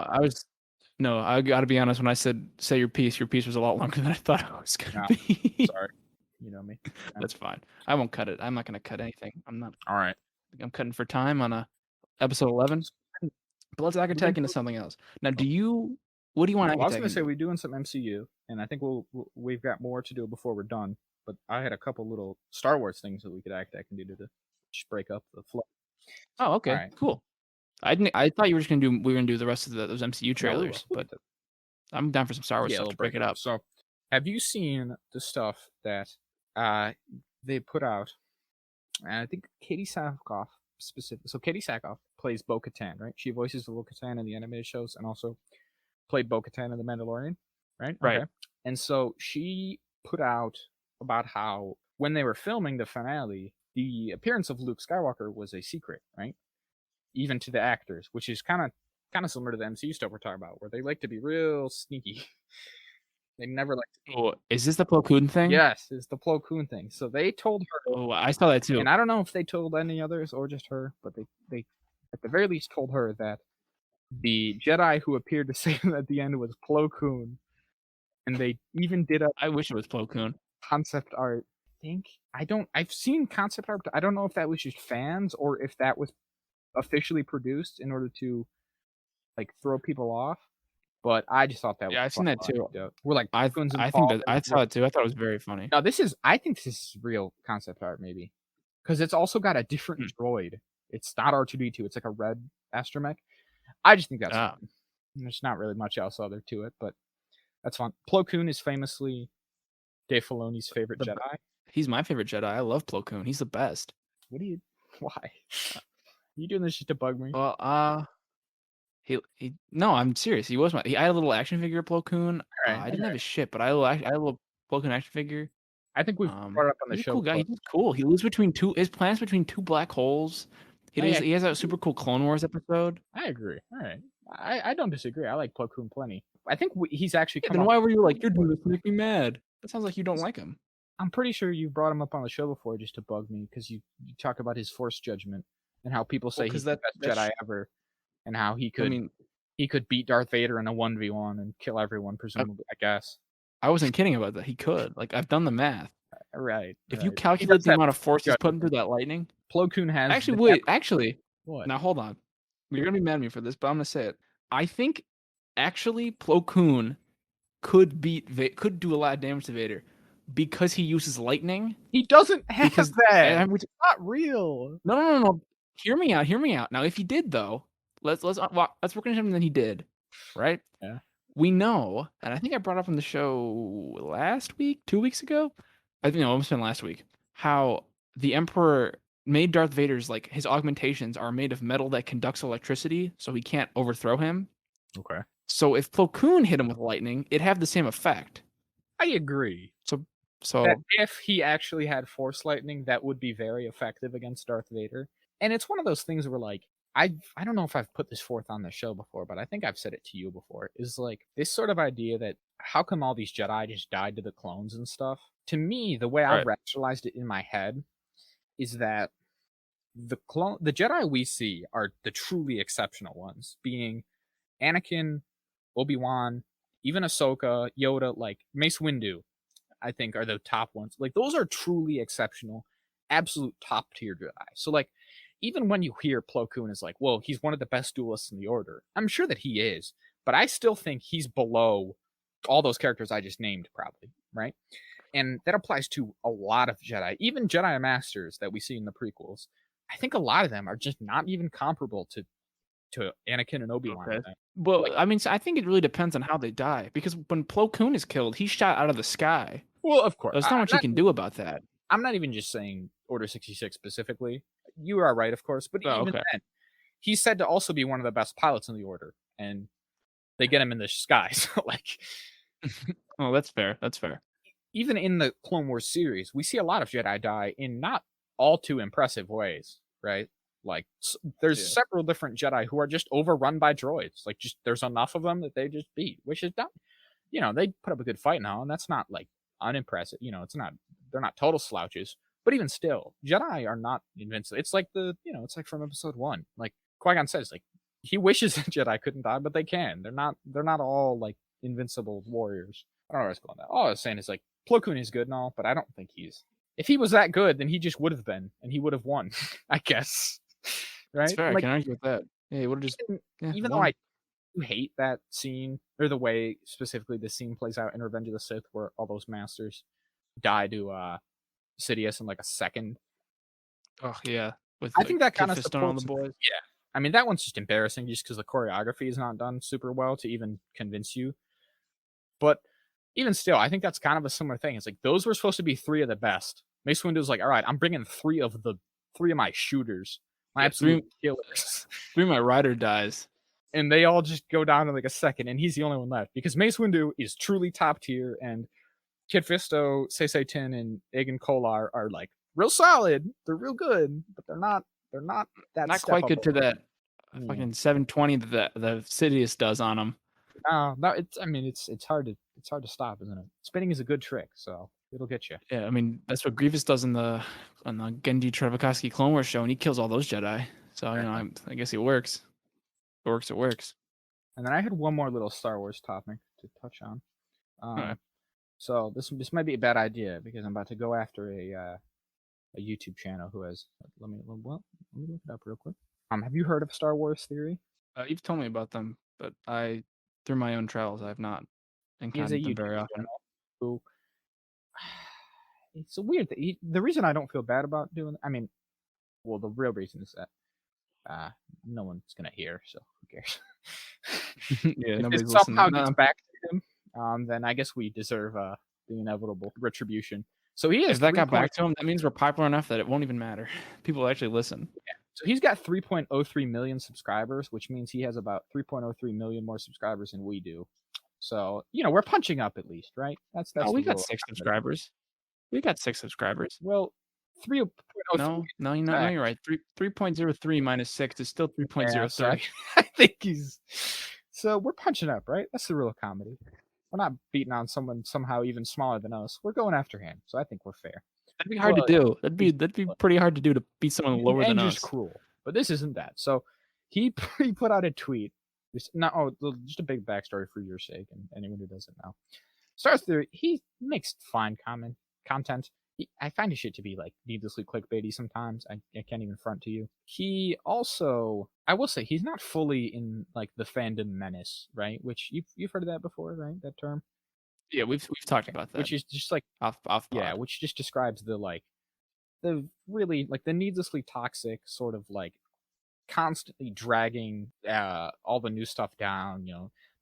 I gotta be honest. When I said say your piece was a lot longer than I thought it was gonna be. Sorry, you know me. That's fine. I won't cut it. I'm not gonna cut anything. I'm not. All right. I'm cutting for time on episode 11. But let's attack into something else. Now, what do you want to I was going to say we're doing some MCU, and I think we've got more to do before we're done. But I had a couple little Star Wars things that we could act and do to just break up the flow. Oh, okay, right. Cool. I thought you were just gonna do. We were gonna do the rest of those MCU trailers, but I'm down for some Star Wars stuff to break it up. So, have you seen the stuff that they put out? I think Katie Sackhoff specifically. So Katie Sackhoff plays Bo-Katan, right? She voices the Bo-Katan in the animated shows, and also played Bo-Katan in The Mandalorian, right? Right. Okay. And so she put out about how when they were filming the finale, the appearance of Luke Skywalker was a secret, right? Even to the actors, which is kind of similar to the MCU stuff we're talking about, where they like to be real sneaky. They never like to. Oh, is this the Plo Koon thing? Yes, it's the Plo Koon thing. So they told her. Oh, I saw that too. And I don't know if they told any others or just her, but they at the very least told her that the Jedi who appeared to save them at the end was Plo Koon, and they even did a. I wish it was Plo Koon. Concept art. I've seen concept art. I don't know if that was just fans or if that was officially produced in order to like throw people off. But I just thought that. Yeah, I've seen that too. We're like, I think that I saw it too. I thought it was very funny. Now I think this is real concept art, maybe, because it's also got a different droid. It's not R2D2. It's like a red astromech. I just think that's fun. There's not really much else other to it, but that's fun. Plo Koon is famously Dave Filoni's favorite Jedi. He's my favorite Jedi. I love Plo Koon. He's the best. Why? Are you doing this just to bug me? Well, no, I'm serious. He was I had a little action figure of Plo Koon. I didn't have his shit, but I had a little Plo Koon action figure. I think we've brought it up on the show. Cool guy. He's cool. He lives between his planet's between 2 black holes. He has a super cool Clone Wars episode. I agree. All right. I don't disagree. I like Plo Koon plenty. I think he's actually. Then why were you like, you're doing this to make me mad? That sounds like you don't like him. I'm pretty sure you brought him up on the show before just to bug me, because you talk about his Force judgment and how people say he's the best Jedi ever, and how he could beat Darth Vader in a 1v1 and kill everyone, presumably. I guess. I wasn't kidding about that. He could. Like, I've done the math. Right. If you calculate the amount of force he's putting through that lightning. Plo Koon has. Actually. What? Now hold on. You're gonna be mad at me for this, but I'm gonna say it. I think actually Plo Koon could do a lot of damage to Vader because he uses lightning. He doesn't have that. It's not real. No. Hear me out. Now, if he did though, let's work on something that he did, right? Yeah. We know, and I think I brought up on the show last week, 2 weeks ago. I think almost been last week. How the Emperor made Darth Vader's his augmentations are made of metal that conducts electricity, so he can't overthrow him. Okay. So if Plo Koon hit him with lightning, it'd have the same effect. I agree. So that if he actually had Force lightning, that would be very effective against Darth Vader. And it's one of those things where I don't know if I've put this forth on the show before, but I think I've said it to you before, is this sort of idea that how come all these Jedi just died to the clones and stuff? To me, the way I've Right. rationalized it in my head is that the Jedi we see are the truly exceptional ones, being Anakin, Obi-Wan, even Ahsoka, Yoda, like Mace Windu, I think are the top ones. Like those are truly exceptional, absolute top tier Jedi. So like even when you hear Plo Koon is like, whoa, he's one of the best duelists in the order. I'm sure that he is, but I still think he's below all those characters I just named, probably, right? And that applies to a lot of Jedi, even Jedi Masters that we see in the prequels. I think a lot of them are just not even comparable to Anakin and Obi Wan. Okay. Like, Well, I mean, so I think it really depends on how they die because when Plo Koon is killed, he's shot out of the sky. well, of course, There's not much you can do about that. I'm not even just saying Order 66 specifically. You are right, of course, but Oh, even okay. then, he's said to also be one of the best pilots in the Order, and they get him in the sky. So, like, Oh, that's fair. That's fair. even in the Clone Wars series, we see a lot of Jedi die in not all too impressive ways, right? Like, there's Yeah. several different Jedi who are just overrun by droids. Like, just there's enough of them that they just beat, which is not, they put up a good fight now, and that's not like unimpressive. It's not, they're not total slouches, but even still, Jedi are not invincible. It's like it's like from Episode 1. Like Qui-Gon says, like he wishes the Jedi couldn't die, but they can. They're not all like invincible warriors. I don't know where I was going with that. All I was saying is like Plo Koon is good and all, but I don't think he's. If he was that good, then he just would have been, and he would have won, I guess. That's Right? fair. I Like can argue with that. Yeah, he would have just even, even though won. I do hate that scene or the way specifically the scene plays out in Revenge of the Sith, where all those masters die to Sidious in like a second. Oh yeah, with I like think that Kid kind of Fisto and all the supports. boys. Yeah, I mean that one's just embarrassing, just because the choreography is not done super well to even convince you. But even still, I think that's kind of a similar thing. It's like those were supposed to be three of the best. Mace Windu's like, all right, I'm bringing three of my shooters, my Yeah, absolute killers, three of my rider dies. and they all just go down in like a second, and he's the only one left because Mace Windu is truly top tier, and Kid Fisto, Say Tin, and Aegon Kolar are like real solid. They're real good, but they're not. They're not that Not step quite up. good to that Yeah. fucking 720 that the Sidious does on him. No, it's. I mean, it's hard to stop, isn't it? Spinning is a good trick, so it'll get you. Yeah, I mean that's what Grievous does on the Genji Trevakovsky Clone Wars show, and he kills all those Jedi. So I guess it works. It works. It works. And then I had one more little Star Wars topic to touch on. All right. So this might be a bad idea because I'm about to go after a YouTube channel who has. Let me look it up real quick. Have you heard of Star Wars Theory? You've told me about them, but through my own travels, I have not He is a encountered them YouTube very often. channel who. It's a weird thing. The reason I don't feel bad about doing. I mean, well, the real reason is that no one's gonna hear, so who cares? Yeah, If nobody's it listening. somehow gets back to him, then I guess we deserve the inevitable retribution. So he has If that 3 got point. back to him, that means we're popular enough that it won't even matter. People will actually listen. Yeah. So he's got 3.03 million subscribers, which means he has about 3.03 million more subscribers than we do. So we're punching up at least, right? That's No, the we got rule. 6 subscribers. We got 6 subscribers. Well, 3.03. No, you're right. 3.03 minus 6 is still Yeah, so 3.03. I think he's. So we're punching up, right? That's the real comedy. We're not beating on someone somehow even smaller than us. We're going after him, so I think we're fair. That'd be hard to do. That'd be pretty hard to do to beat someone lower than and just us. cruel. But this isn't that. So he put out a tweet. Just a big backstory for your sake and anyone who doesn't know. Star Theory, he makes fine content. I find his shit to be like needlessly clickbaity sometimes. I can't even front to you. He also, I will say, he's not fully in like the fandom menace, right? Which you've heard of that before, right? That term. Yeah, we've talked about that. Which is just like off yeah, pod. which just describes the really like the needlessly toxic sort of like constantly dragging all the new stuff down,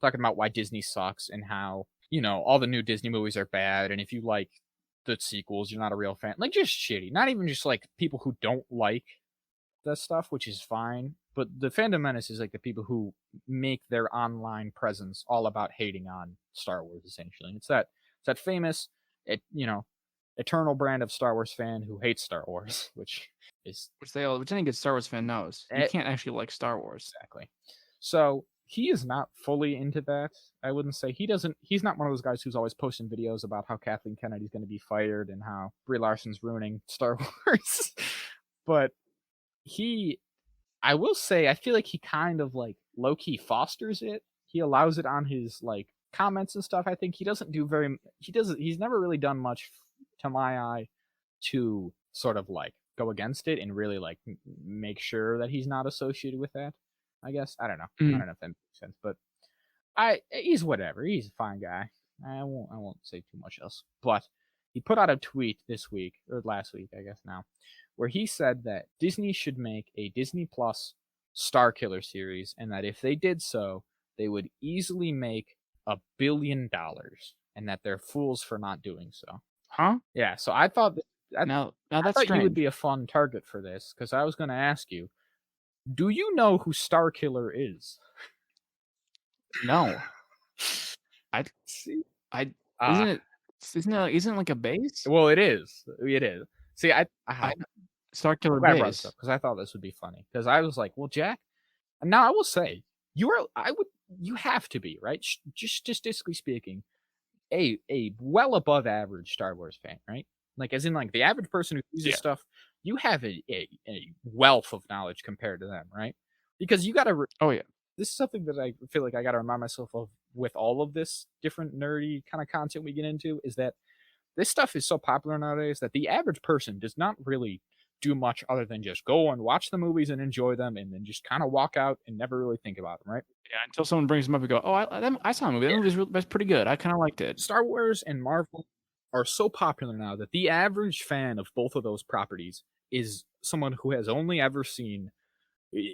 talking about why Disney sucks and how, all the new Disney movies are bad, and if you like the sequels, you're not a real fan. Like just shitty. Not even just like people who don't like the stuff, which is fine. But the fandom menace is like the people who make their online presence all about hating on Star Wars, essentially. It's that famous, eternal brand of Star Wars fan who hates Star Wars, which is Which any good Star Wars fan knows. You can't actually like Star Wars. exactly. So he is not fully into that. I wouldn't say he's not one of those guys who's always posting videos about how Kathleen Kennedy's going to be fired and how Brie Larson's ruining Star Wars. But he, I will say, I feel like he kind of like low key fosters it. He allows it on his like comments and stuff. I think he doesn't do very. He's never really done much, to my eye, to sort of like go against it and really like make sure that he's not associated with that. I guess I don't know. I Mm. don't know if that makes sense, but he's whatever. He's a fine guy. I won't say too much else. But he put out a tweet this week or last week, I guess now, where he said that Disney should make a Disney Plus Starkiller series, and that if they did so, they would easily make $1 billion, and that they're fools for not doing so. Huh? Yeah, so I thought Now I that's thought you would strange. be a fun target for this because I was going to ask you, do you know who Starkiller is? No. I See, I ah, isn't it isn't it like a base? well, it is. It is. See, I I'm Starkiller glad I brought this up base. because I thought this would be funny. Because I was like, well, Jack. And now I will say, you have to be right. Just statistically speaking, a well above average Star Wars fan, right? Like as in like the average person who sees this Yeah. stuff, you have a wealth of knowledge compared to them, right? Because you got to. Oh yeah. This is something that I feel like I got to remind myself of with all of this different nerdy kind of content we get into is that this stuff is so popular nowadays that the average person does not really do much other than just go and watch the movies and enjoy them and then just kind of walk out and never really think about them, right? Yeah, until someone brings them up and go, "Oh, I saw a movie. That Yeah. movie's that's pretty good. I kind of liked it." Star Wars and Marvel are so popular now that the average fan of both of those properties is someone who has only ever seen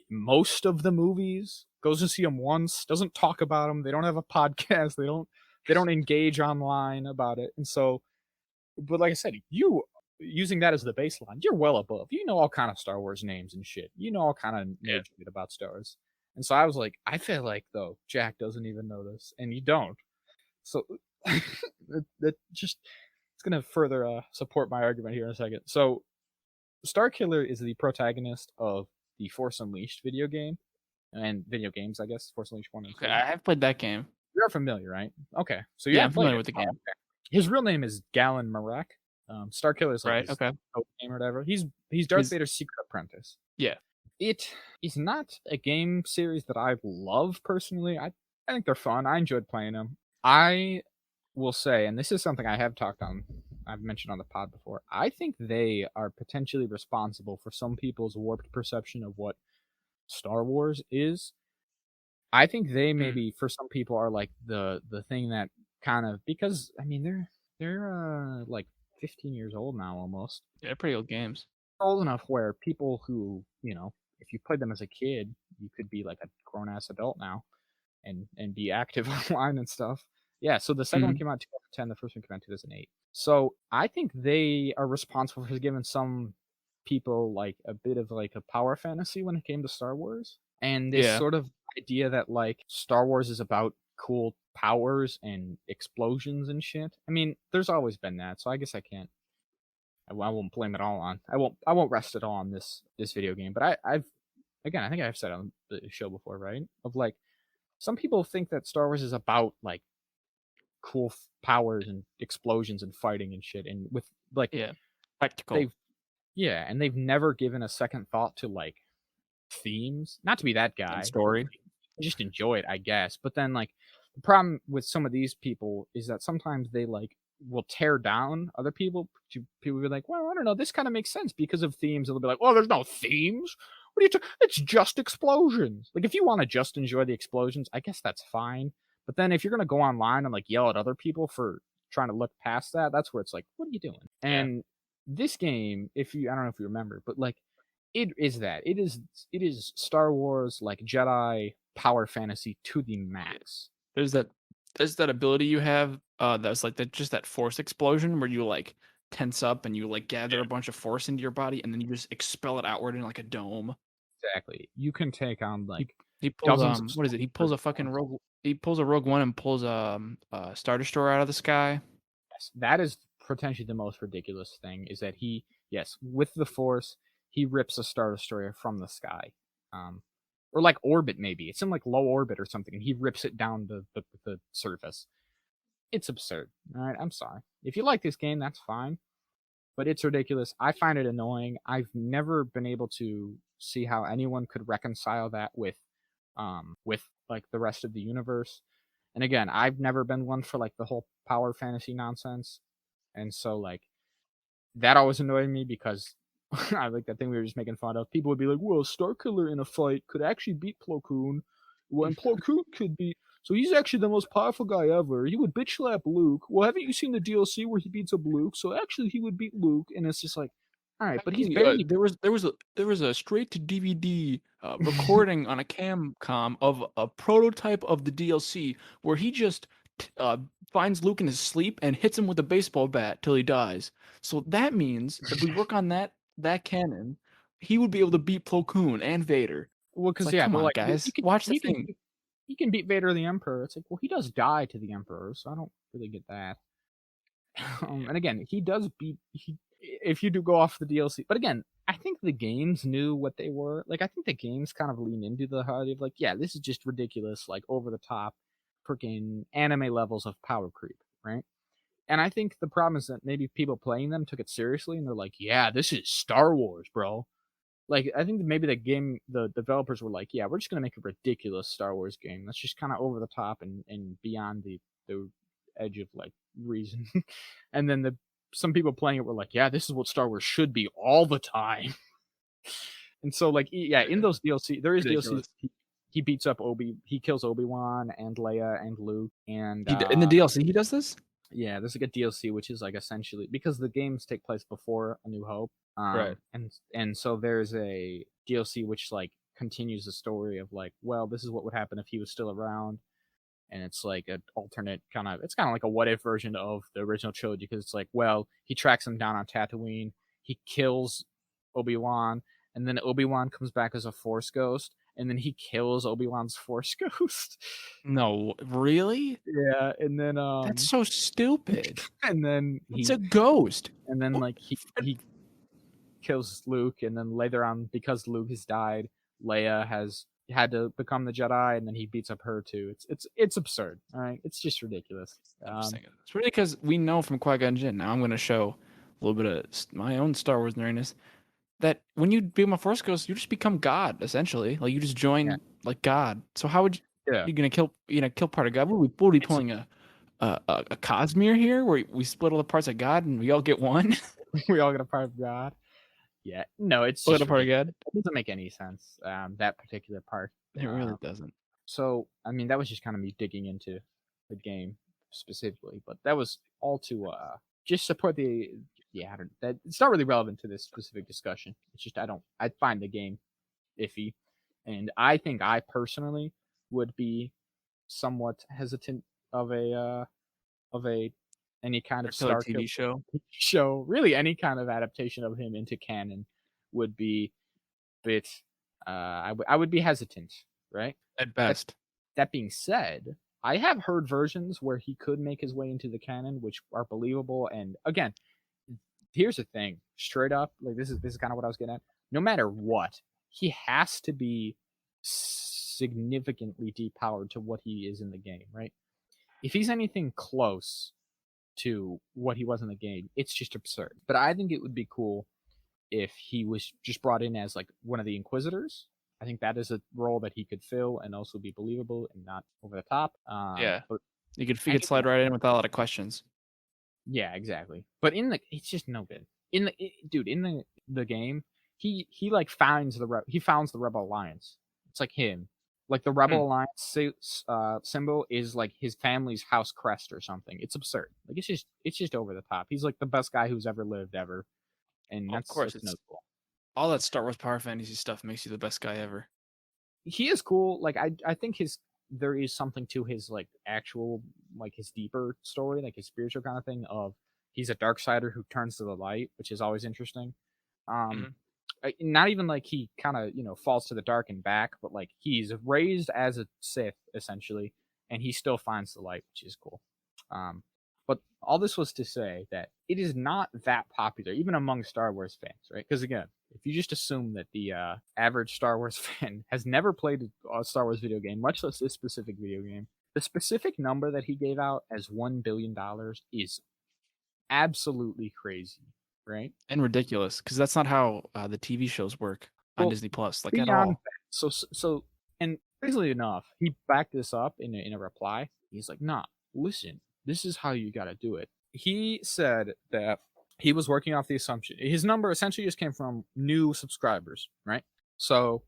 most of the movies, goes to see them once, doesn't talk about them, they don't have a podcast, they don't engage online about it. And so, but like I said, you using that as the baseline, you're well above. You know all kind of Star Wars names and shit. You know all kind of Yeah. nerd shit about Star Wars. And so I was like, I feel like though Jack doesn't even know this, and you don't. So that just it's gonna further support my argument here in a second. So Starkiller is the protagonist of the Force Unleashed video game and video games, I guess. Force Unleashed 1 and Okay, 2. I have played that game. You're familiar, right? Okay. So you Yeah, have I'm played familiar it. with the Oh, game. okay. His real name is Galen Marek. Starkiller is like Right. his Okay. code name or whatever. He's Darth He's Vader's secret apprentice. yeah. It is not a game series that I love personally. I think they're fun. I enjoyed playing them. I will say, and this is something I've mentioned on the pod before, I think they are potentially responsible for some people's warped perception of what Star Wars is. I think they Mm. maybe for some people are like the thing that kind of because I mean they're like 15 years old now almost. Yeah, pretty old games. Old enough where people who, if you played them as a kid, you could be like a grown ass adult now and be active online and stuff. Yeah, so the second one Mhm. came out in 2010, the first one came out in 2008. So I think they are responsible for giving some people like a bit of like a power fantasy when it came to Star Wars. And this Yeah. sort of idea that like Star Wars is about cool powers and explosions and shit. I mean, there's always been that, so I guess I won't blame it all on. I won't rest it all on this video game. But I've again, I think I've said on the show before, right? Of like some people think that Star Wars is about like cool powers and explosions and fighting and shit, and with like Yeah. Practical they've yeah, and they've never given a second thought to like themes. Not to be that and guy. story. I just enjoy it, I guess. But then like the problem with some of these people is that sometimes they like will tear down other people. People will be like, well, I don't know, this kind of makes sense because of themes. And they'll be like, well, there's no themes. What are you talking? It's just explosions. Like if you want to just enjoy the explosions, I guess that's fine. But then if you're gonna go online and like yell at other people for trying to look past that, that's where it's like, what are you doing? Yeah. And this game, if you I don't know if you remember, but like it is that. It is Star Wars like Jedi power fantasy to the Yeah. max. There's that ability you have, that's like that just that force explosion where you like tense up and you like gather Yeah. a bunch of force into your body and then you just expel it outward in like a dome. Exactly. You can take on He like he pulls dozens of what is it? stormtroopers at once. He pulls a Rogue One and pulls a Star Destroyer out of the sky. Yes, that is potentially the most ridiculous thing is that yes, with the Force, he rips a Star Destroyer from the sky. Um, or like orbit maybe. It's in like low orbit or something, and he rips it down the surface. It's absurd. All right, I'm sorry. If you like this game, that's fine, but it's ridiculous. I find it annoying. I've never been able to see how anyone could reconcile that with like the rest of the universe. And again, I've never been one for like the whole power fantasy nonsense. And so like that always annoyed me because I like that thing we were just making fun of. People would be like, "Well, Starkiller in a fight could actually beat Plo Koon, when Plo Koon could beat. So he's actually the most powerful guy ever. He would bitch slap Luke. Well, haven't you seen the DLC where he beats up Luke? So actually, he would beat Luke." And it's just like, all right, but he's Actually, barely. there was a straight to DVD recording on a Camcom of a prototype of the DLC where he just uh, finds Luke in his sleep and hits him with a baseball bat till he dies. So that means if we work on that canon, he would be able to beat Plo Koon and Vader. Well, It's because like, yeah, come but on, like guys, watch the he can thing. he can beat Vader the Emperor. It's like, well, he does die to the Emperor, so I don't really get that. And again, he does beat he if you do go off the DLC. But again, I think the games knew what they were. Like I think the games kind of lean into the idea of like, yeah, this is just ridiculous, like over the top, freaking anime levels of power creep, right? And I think the problem is that maybe people playing them took it seriously and they're like, yeah, this is Star Wars, bro. Like I think that maybe the developers were like, yeah, we're just gonna make a ridiculous Star Wars game that's just kind of over the top and beyond the edge of like reason. And then some people playing it were like, yeah, this is what Star Wars should be all the time. And so like yeah, in Yeah, those DLC, there is DLC. ridiculous. He beats up he kills Obi-Wan and Leia and Luke and In the DLC, he does this. yeah, there's like a DLC which is like essentially because the games take place before A New Hope. Right. And so there's a DLC which like continues the story of like, well, this is what would happen if he was still around, and it's like an alternate it's kind of like a what if version of the original trilogy because it's like, well, he tracks him down on Tatooine, he kills Obi-Wan, and then Obi-Wan comes back as a Force ghost, and then he kills Obi-Wan's Force ghost. No, really? Yeah, and then That's so stupid. and then It's a ghost. What like he kills Luke, and then later on, because Luke has died, Leia has had to become the Jedi, and then he beats up her too. It's absurd. All right, it's just ridiculous. Interesting. It's really because we know from Qui-Gon Jinn. Now I'm going to show a little bit of my own Star Wars nerdiness. That when you become a Force Ghost, you just become God essentially. Like you just Yeah, join like God. So how would yeah. you gonna kill part of God? What are we It's pulling a Cosmere here where we split all the parts of God and we all get one? we all get a part of God. Yeah, no, it's Split just a part of ridiculous. God. It doesn't make any sense. That particular part. It really doesn't. So I mean, that was just kind of me digging into the game specifically, but that was all to just support the. Yeah, I don't, that it's not really relevant to this specific discussion. It's just I find the game iffy, and I think I personally would be somewhat hesitant of a any kind of Killer Star Killer TV show show. Really, any kind of adaptation of him into canon would be a bit. I would be hesitant, right? at That best. that being said, I have heard versions where he could make his way into the canon, which are believable. And again, here's the thing, straight up, like this is kind of what I was getting at. No matter what, he has to be significantly depowered to what he is in the game, right? If he's anything close to what he was in the game, it's just absurd. But I think it would be cool if he was just brought in as like one of the Inquisitors. I think that is a role that he could fill and also be believable and not over the top. Yeah. But You could anything slide right in without a lot of questions. Yeah, exactly. But it's just no good. Dude, in the game, he like he founds the Rebel Alliance. It's like him. Like the Hmm. Rebel Alliance symbol is like his family's house crest or something. It's absurd. Like it's just over the top. He's like the best guy who's ever lived ever, and Well, of course, that's no it's cool. all that Star Wars power fantasy stuff makes you the best guy ever. He is cool. Like I think there is something to his like actual like his deeper story, like his spiritual kind of thing of he's a dark sider who turns to the light, which is always interesting. Um Hmm. Not even like he kind of, falls to the dark and back, but like he's raised as a Sith essentially, and he still finds the light, which is cool. But all this was to say that it is not that popular even among Star Wars fans, right? Because again, if you just assume that the average Star Wars fan has never played a Star Wars video game, much less this specific video game, the specific number that he gave out as $1 billion is absolutely crazy, right? And ridiculous, because that's not how the TV shows work on Well, Disney Plus, like at beyond all. that, and crazily enough, he backed this up in a reply. He's like, "Nah, listen, this is how you got to do it." He said that he was working off the assumption his number essentially just came from new subscribers, right? So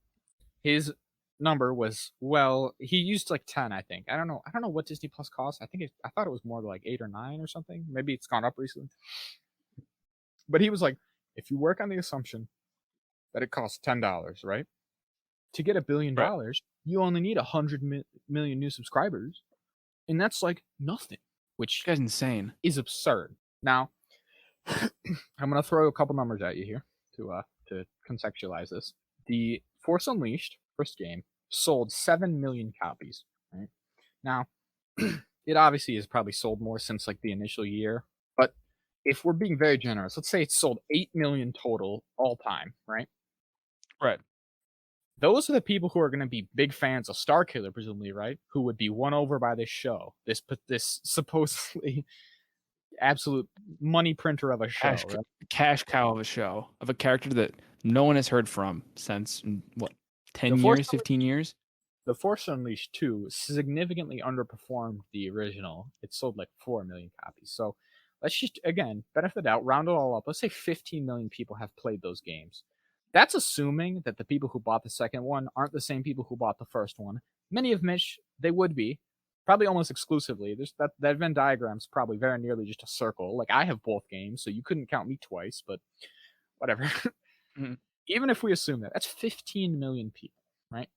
his number was, well, he used like 10, I think. I don't know what Disney Plus costs. I thought it was more like 8 or 9 or something. Maybe it's gone up recently. But he was like, if you work on the assumption that it costs $10, right? To get Right. $1 billion, you only need 100 million new subscribers, and that's like nothing, This which guy's insane. is absurd. Now, I'm gonna throw a couple numbers at you here to contextualize this. The Force Unleashed first game sold 7 million copies. Right now, it obviously has probably sold more since like the initial year, but if we're being very generous, let's say it's sold 8 million total all time, right? Right. Those are the people who are going to be big fans of Starkiller, presumably, right? Who would be won over by this show, this supposedly absolute money printer of a show, Cash, right? cash cow of a show, of a character that no one has heard from since, what, The 10 Force years, 15 years? The Force Unleashed 2 significantly underperformed the original. It sold like 4 million copies. So let's just, again, benefit of the doubt, round it all up. Let's say 15 million people have played those games. That's assuming that the people who bought the second one aren't the same people who bought the first one. Many of which they would be, probably almost exclusively. That Venn diagram's probably very nearly just a circle. Like, I have both games, so you couldn't count me twice, but whatever. Mhm. Even if we assume that, that's 15 million people, right?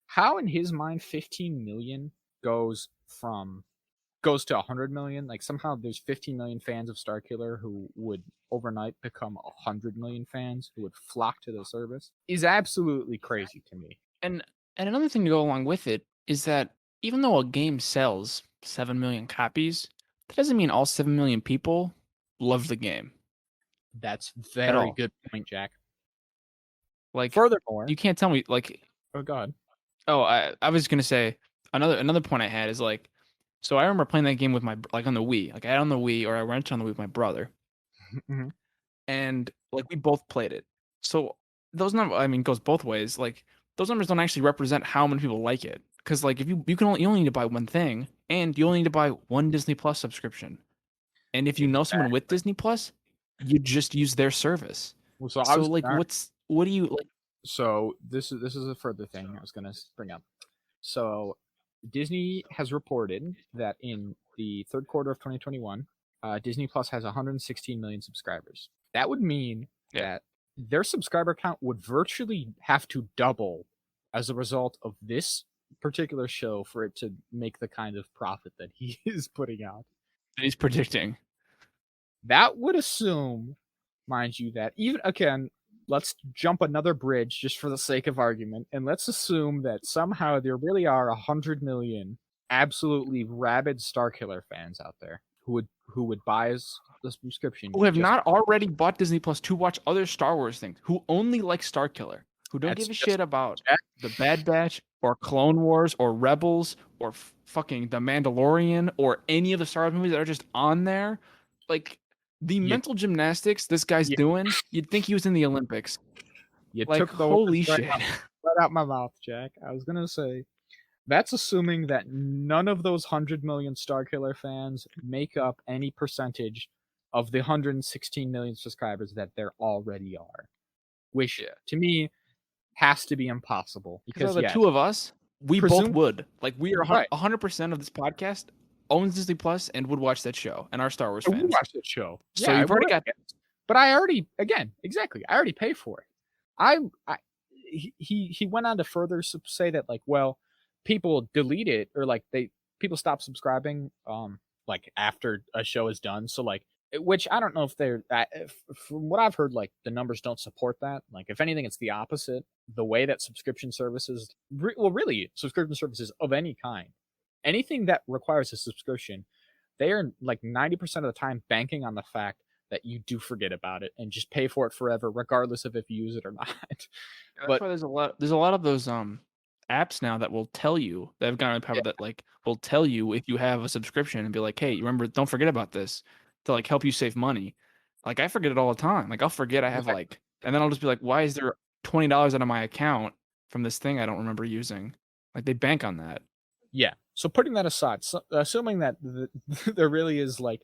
How in his mind 15 million goes to 100 million? Like, somehow there's 15 million fans of Starkiller who would overnight become 100 million fans who would flock to the service is absolutely crazy to me. And another thing to go along with it is that even though a game sells 7 million copies, that doesn't mean all 7 million people love the game That's at very all. good point, Jack. Like, Furthermore, you can't tell me, like, oh god. oh, I was gonna say another point I had is like, so I remember playing that game with like on the Wii, like I had on the Wii or I rented on the Wii with my brother, Mhm. and like we both played it. So those numbers, I mean, goes both ways. Like those numbers don't actually represent how many people like it, because like if you only need to buy one thing, and you only need to buy one Disney Plus subscription, and if you know someone with Exactly. Disney Plus, you just use their service. Well, so I So was like, what do you like? so this is a further thing I was going to bring up. So Disney has reported that in the third quarter of 2021, Disney Plus has 116 million subscribers. That would mean Yeah, that their subscriber count would virtually have to double as a result of this particular show for it to make the kind of profit that he is putting out. that he's predicting. That would assume, mind you, that even again, let's jump another bridge just for the sake of argument, and let's assume that somehow there really are 100 million absolutely rabid Starkiller fans out there who would buy the subscription Who have just not already bought Disney Plus to watch other Star Wars things, who only like Starkiller, who don't that's give a just shit about Jack. the Bad Batch or Clone Wars or Rebels or fucking The Mandalorian or any of the Star Wars movies that are just on there. Like the You mental gymnastics this guy's you, doing, you'd think he was in the Olympics. you Like, took the words holy shit. right out my mouth, Jack. I was gonna say that's assuming that none of those 100 million Starkiller fans make up any percentage of the 116 million subscribers that there already are, which Yeah. to me has to be impossible. Because out of Because the yes, two of us, we both presume would. Like, we are right. 100% of this podcast owns Disney Plus and would watch that show and are Star Wars I would fans. watch that show. So Yeah, I you've already would. got But I already, again, exactly. I already pay for it. I he went on to further say that like, well, people delete it or like people stop subscribing like after a show is done. So like, which I don't know if they're from what I've heard, like the numbers don't support that. Like, if anything, it's the opposite. The way that subscription services, well, really subscription services of any kind, anything that requires a subscription, they are like 90% of the time banking on the fact that you do forget about it and just pay for it forever, regardless of if you use it or not. That's But why there's a lot of those, apps now that will tell you that have gotten yeah, power that, like, will tell you if you have a subscription and be like, "Hey, remember, don't forget about this," to, like, help you save money. Like, I forget it all the time. Like, I'll forget I have, exactly. like and then I'll just be like, "Why is there $20 out of my account from this thing I don't remember using?" Like, they bank on that. Yeah. So putting that aside, assuming that there really is like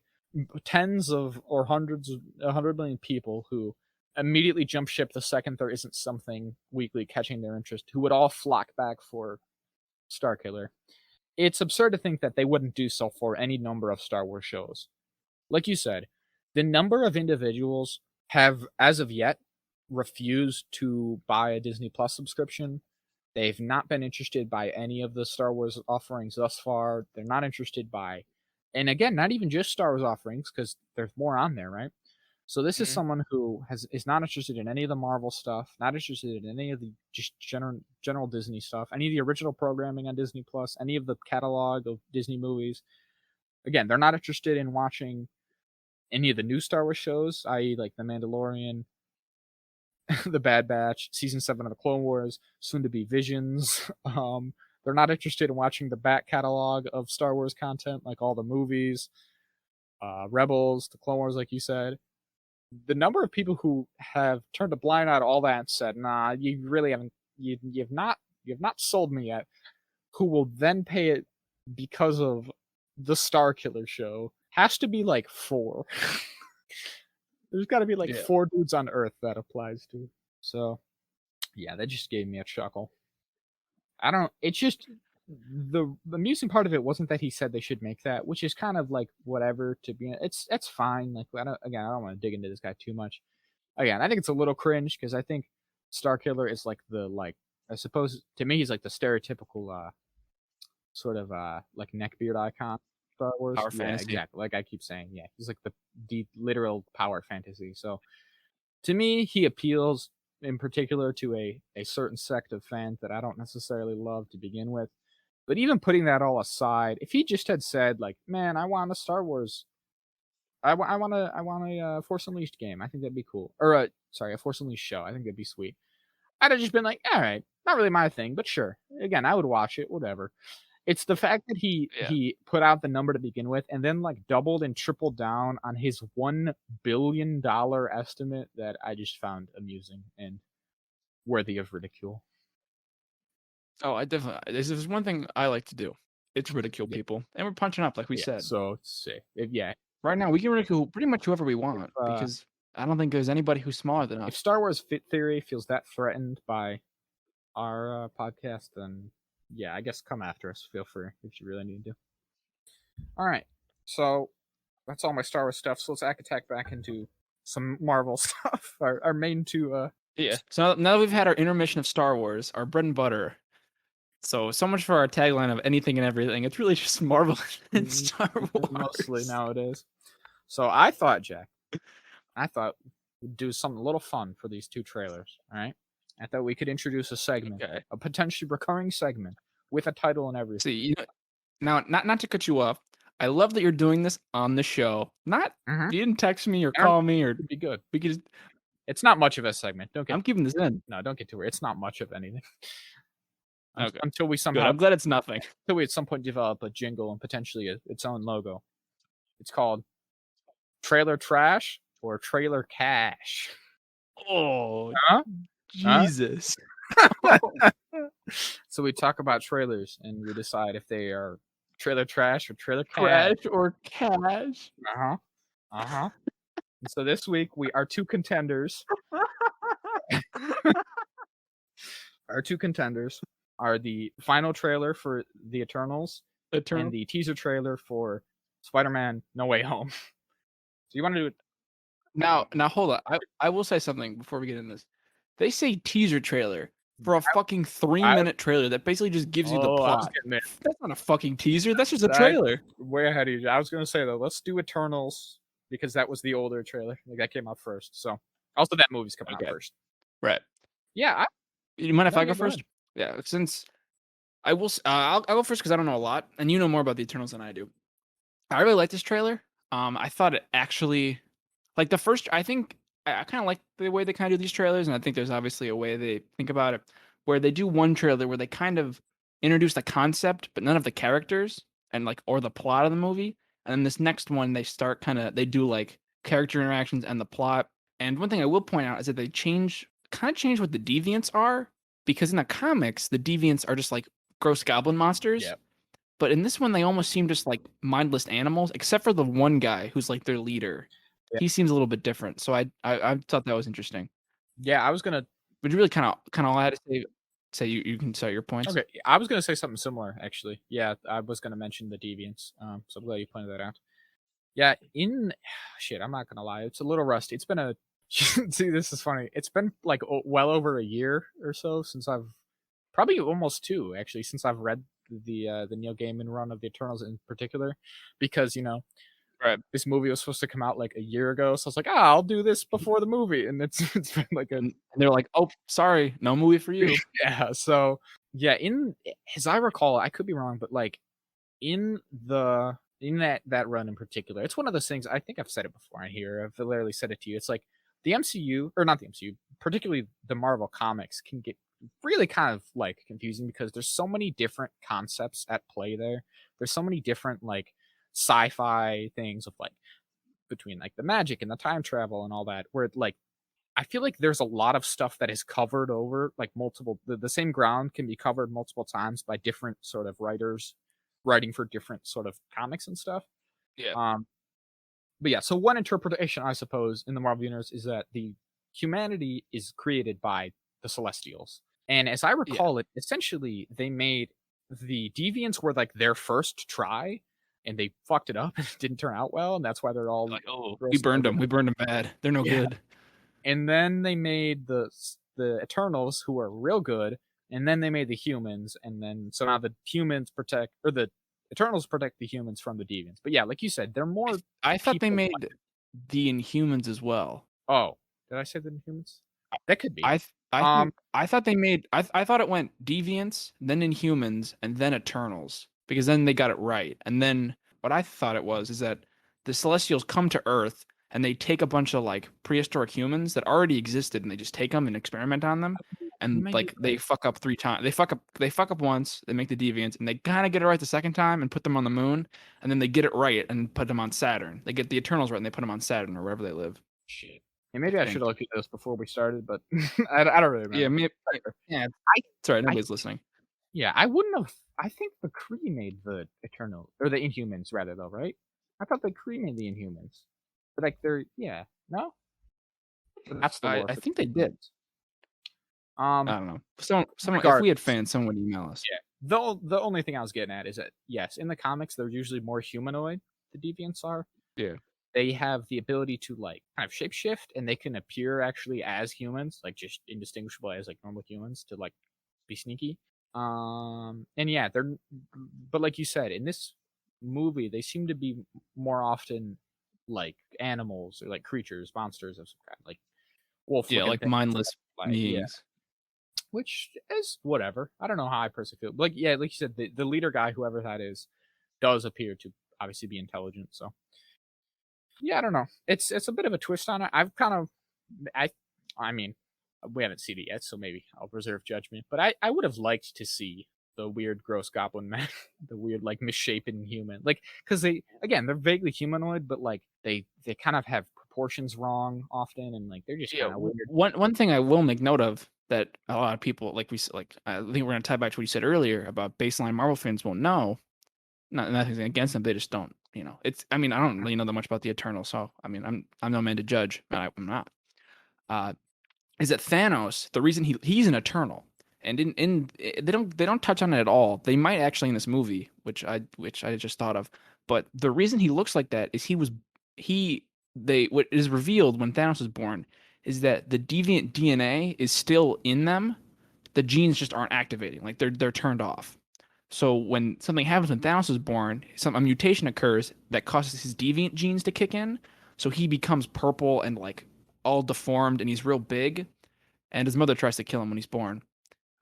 tens of or hundreds of 100 million people who immediately jump ship the second there isn't something weekly catching their interest, who would all flock back for Starkiller. It's absurd to think that they wouldn't do so for any number of Star Wars shows. Like you said, the number of individuals have, as of yet, refused to buy a Disney Plus subscription. They've not been interested by any of the Star Wars offerings thus far. They're not interested by, and again, not even just Star Wars offerings, because there's more on there, right? So this is Mhm. someone who is not interested in any of the Marvel stuff, not interested in any of the just general Disney stuff, any of the original programming on Disney Plus, any of the catalog of Disney movies. Again, they're not interested in watching any of the new Star Wars shows, i.e., like The Mandalorian, The Bad Batch, season 7 of the Clone Wars, soon to be Visions. They're not interested in watching the back catalog of Star Wars content, like all the movies, Rebels, the Clone Wars, like you said. The number of people who have turned a blind eye to all that and said, "Nah, you really haven't, you've not sold me yet," who will then pay it because of the Starkiller show, has to be like four. There's got to be like Yeah. four dudes on Earth that applies to. So yeah, that just gave me a chuckle. I don't. It's just the amusing part of it wasn't that he said they should make that, which is kind of like whatever to be. It's fine. Like I don't want to dig into this guy too much. Again, I think it's a little cringe because I think Starkiller is like I suppose to me he's like the stereotypical sort of like neckbeard icon Star Wars. Power Yeah, fantasy. exactly. Like I keep saying, yeah, he's like the literal power fantasy. So to me, he appeals in particular to a certain sect of fans that I don't necessarily love to begin with. But even putting that all aside, if he just had said like, "Man, I want a Star Wars, I want a Force Unleashed game," I think that'd be cool. Or sorry, a Force Unleashed show. I think that'd be sweet. I'd have just been like, "All right, not really my thing, but sure." Again, I would watch it, whatever. It's the fact that Yeah. he put out the number to begin with and then like doubled and tripled down on his $1 billion estimate that I just found amusing and worthy of ridicule. Oh, I definitely there's one thing I like to do. It's ridicule Yeah, people, and we're punching up like we yeah. said. So let's see. Yeah, Right now, we can ridicule pretty much whoever we if want because I don't think there's anybody who's smaller than if us. Star Wars Fit Theory feels that threatened by our podcast, then yeah, I guess come after us. Feel free if you really need to. All right. So that's all my Star Wars stuff. So let's attack back into some Marvel stuff. Our main two Yeah. So now that we've had our intermission of Star Wars, our bread and butter. So much for our tagline of anything and everything. It's really just Marvel and Star mostly Wars. nowadays. So I thought, Jack, I thought we'd do something a little fun for these two trailers. All right. I thought we could introduce a segment, Okay. a potentially recurring segment with a title and everything. See, now not to cut you off. I love that you're doing this on the show. Not Mm-hmm. you didn't text me or I don't call me or It'd be good. we could just It's not much of a segment. I'm keeping this in. Don't get too worried. It's not much of anything. Okay. Until we Good. somehow I'm glad it's nothing. until we at some point develop a jingle and potentially its own logo. It's called Trailer Trash or Trailer Cash. Oh, Huh? Huh? Jesus. So we talk about trailers and we decide if they are trailer trash or trailer cash. Trash or cash? Uh huh. Uh huh. And so this week our two contenders. Our two contenders are the final trailer for the Eternals and Eternal. the teaser trailer for Spider-Man: No Way Home. So you want to do it? Now hold on. I will say something before we get in this. They say teaser trailer for a fucking three I, minute trailer that basically just gives you the I was plot. getting there. That's not a fucking teaser. That's just a Zach, trailer. way ahead of you. I was gonna say though, let's do Eternals because that was the older trailer. Like that came out first. So also that movie's coming out Okay. first. Right. Yeah. You mind if I Yeah, go go ahead. first? Yeah. Since I will, I'll go first because I don't know a lot, and you know more about the Eternals than I do. I really like this trailer. I thought it actually Like the first, I think I kind of like the way they kind of do these trailers, and I think there's obviously a way they think about it, where they do one trailer where they kind of introduce the concept, but none of the characters and like or the plot of the movie, and then this next one they start they do like character interactions and the plot. And one thing I will point out is that they kind of change what the deviants are, because in the comics the deviants are just like gross goblin monsters, Yeah. but in this one, they almost seem just like mindless animals, except for the one guy who's like their leader. Yeah. He seems a little bit different. So I thought that was interesting. Yeah, I was gonna But you really kind of all I had to say you can start your points. okay, I was gonna say something similar actually. Yeah, I was gonna mention the deviants. So I'm glad you pointed that out. Yeah, in shit, I'm not gonna lie, it's a little rusty. It's been a see, this is funny. It's been like well over a year or so since I've probably almost two actually since I've read the Neil Gaiman run of the Eternals in particular, because Right. this movie was supposed to come out like a year ago, so I was like, ah, I'll do this before the movie, and it's been like a And they're like, "Oh, sorry, no movie for you." yeah. So yeah, in as I recall, I could be wrong, but like in that run in particular, it's one of those things. I think I've said it before on here. I've literally said it to you. It's like the MCU, or not the MCU, particularly the Marvel comics, can get really kind of like confusing because there's so many different concepts at play there. There's so many different like sci-fi things of like between like the magic and the time travel and all that, where like I feel like there's a lot of stuff that is covered over like multiple the same ground can be covered multiple times by different sort of writers writing for different sort of comics and stuff. Yeah. Um but yeah, so one interpretation I suppose in the Marvel universe is that the humanity is created by the Celestials. And as I Yeah. recall it, essentially they made the deviants were like their first try and they fucked it up and it didn't turn out well and that's why they're all Like, "Oh, we grossed burned over. them. We burned them bad. They're no Yeah. good." And then they made the Eternals, who are real good, and then they made the humans, and then so now the humans protect, or the Eternals protect the humans from the deviants. But yeah, like you said, they're I, more I thought they people. made the Inhumans as well. Oh, did I say the humans? That could be. I Um, I thought they made I thought it went Deviants, then Inhumans, and then Eternals, because then they got it right. And then what I thought it was is that the Celestials come to Earth and they take a bunch of like prehistoric humans that already existed and they just take them and experiment on them. you And may be like they right. fuck up 3 times. They fuck up once, they make the Deviants, and they kind of get it right the second time and put them on the moon, and then they get it right and put them on Saturn. They get the Eternals right and they put them on Saturn or wherever they live. Shit. Yeah, I maybe I should have think. looked at this before we started, but I don't really Yeah, remember. maybe, Whatever. yeah. I, Sorry, I, nobody's listening. yeah, I wouldn't have. I think the Kree made the Eternal or the Inhumans rather though, right? I thought the Kree made the Inhumans, but like they're yeah, no. But that's the lore I for think they did. um I don't know. Someone, if we had regardless. fans, someone would email us. Yeah. The only thing I was getting at is that yes, in the comics they're usually more humanoid, the deviants are. Yeah. They have the ability to like kind of shapeshift and they can appear actually as humans, like just indistinguishable as like normal humans to like be sneaky. And yeah, they're but like you said, in this movie they seem to be more often like animals or like creatures, monsters of some kind, like wolf Yeah, looking like things. mindless Like yeah, beings. which is whatever. I don't know how I personally feel. Like yeah, like you said, the leader guy, whoever that is, does appear to obviously be intelligent. So yeah, I don't know. It's a bit of a twist on it. I've kind of I I mean we haven't seen it yet, so maybe I'll reserve judgment. But I would have liked to see the weird gross goblin man, the weird like misshapen human, like because they again they're vaguely humanoid, but like they kind of have proportions wrong often, and like they're just Yeah. kind of weird. One thing I will make note of that a lot of people like I think we're gonna tie back to what you said earlier about baseline Marvel fans won't know. Nothing against them, they just don't. It's. I mean, I don't really know that much about the Eternal, so I mean, I'm no man to judge. I'm not. Uh, is that Thanos? The reason he's an Eternal, and they don't touch on it at all. They might actually in this movie, which I just thought of. But the reason he looks like that is he they what is revealed when Thanos was born is that the deviant DNA is still in them. The genes just aren't activating, like they're turned off. So when something happens when Thanos is born, a mutation occurs that causes his deviant genes to kick in. So he becomes purple and like all deformed, and he's real big. And his mother tries to kill him when he's born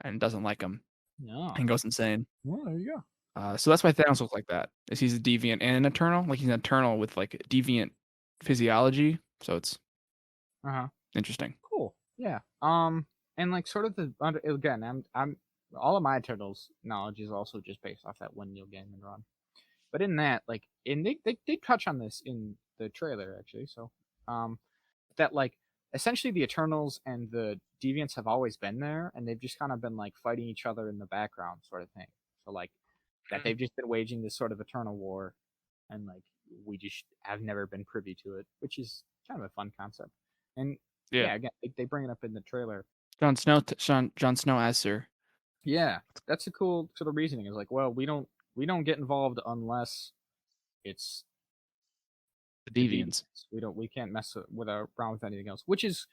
and doesn't like him No, and goes insane. well there you go. So that's why Thanos looks like that. Is he's a deviant and an eternal? Like he's an eternal with like deviant physiology. So it's Uh-huh. interesting. Cool. Yeah. And like sort of again, I'm all of my Turtles knowledge is also just based off that one Neil Gaiman run. But in that, like, and they touch on this in the trailer actually. So, um, that like essentially the Eternals and the Deviants have always been there, and they've just kind of been like fighting each other in the background, sort of thing. So like that Mhm. they've just been waging this sort of eternal war, and like we just have never been privy to it, which is kind of a fun concept. And Yeah. yeah, again, they bring it up in the trailer. Jon Snow as Sir. Yeah, that's a cool sort of reasoning. Is like, well, we don't get involved unless it's The the Deviants. deviants. We can't mess around with anything else, which is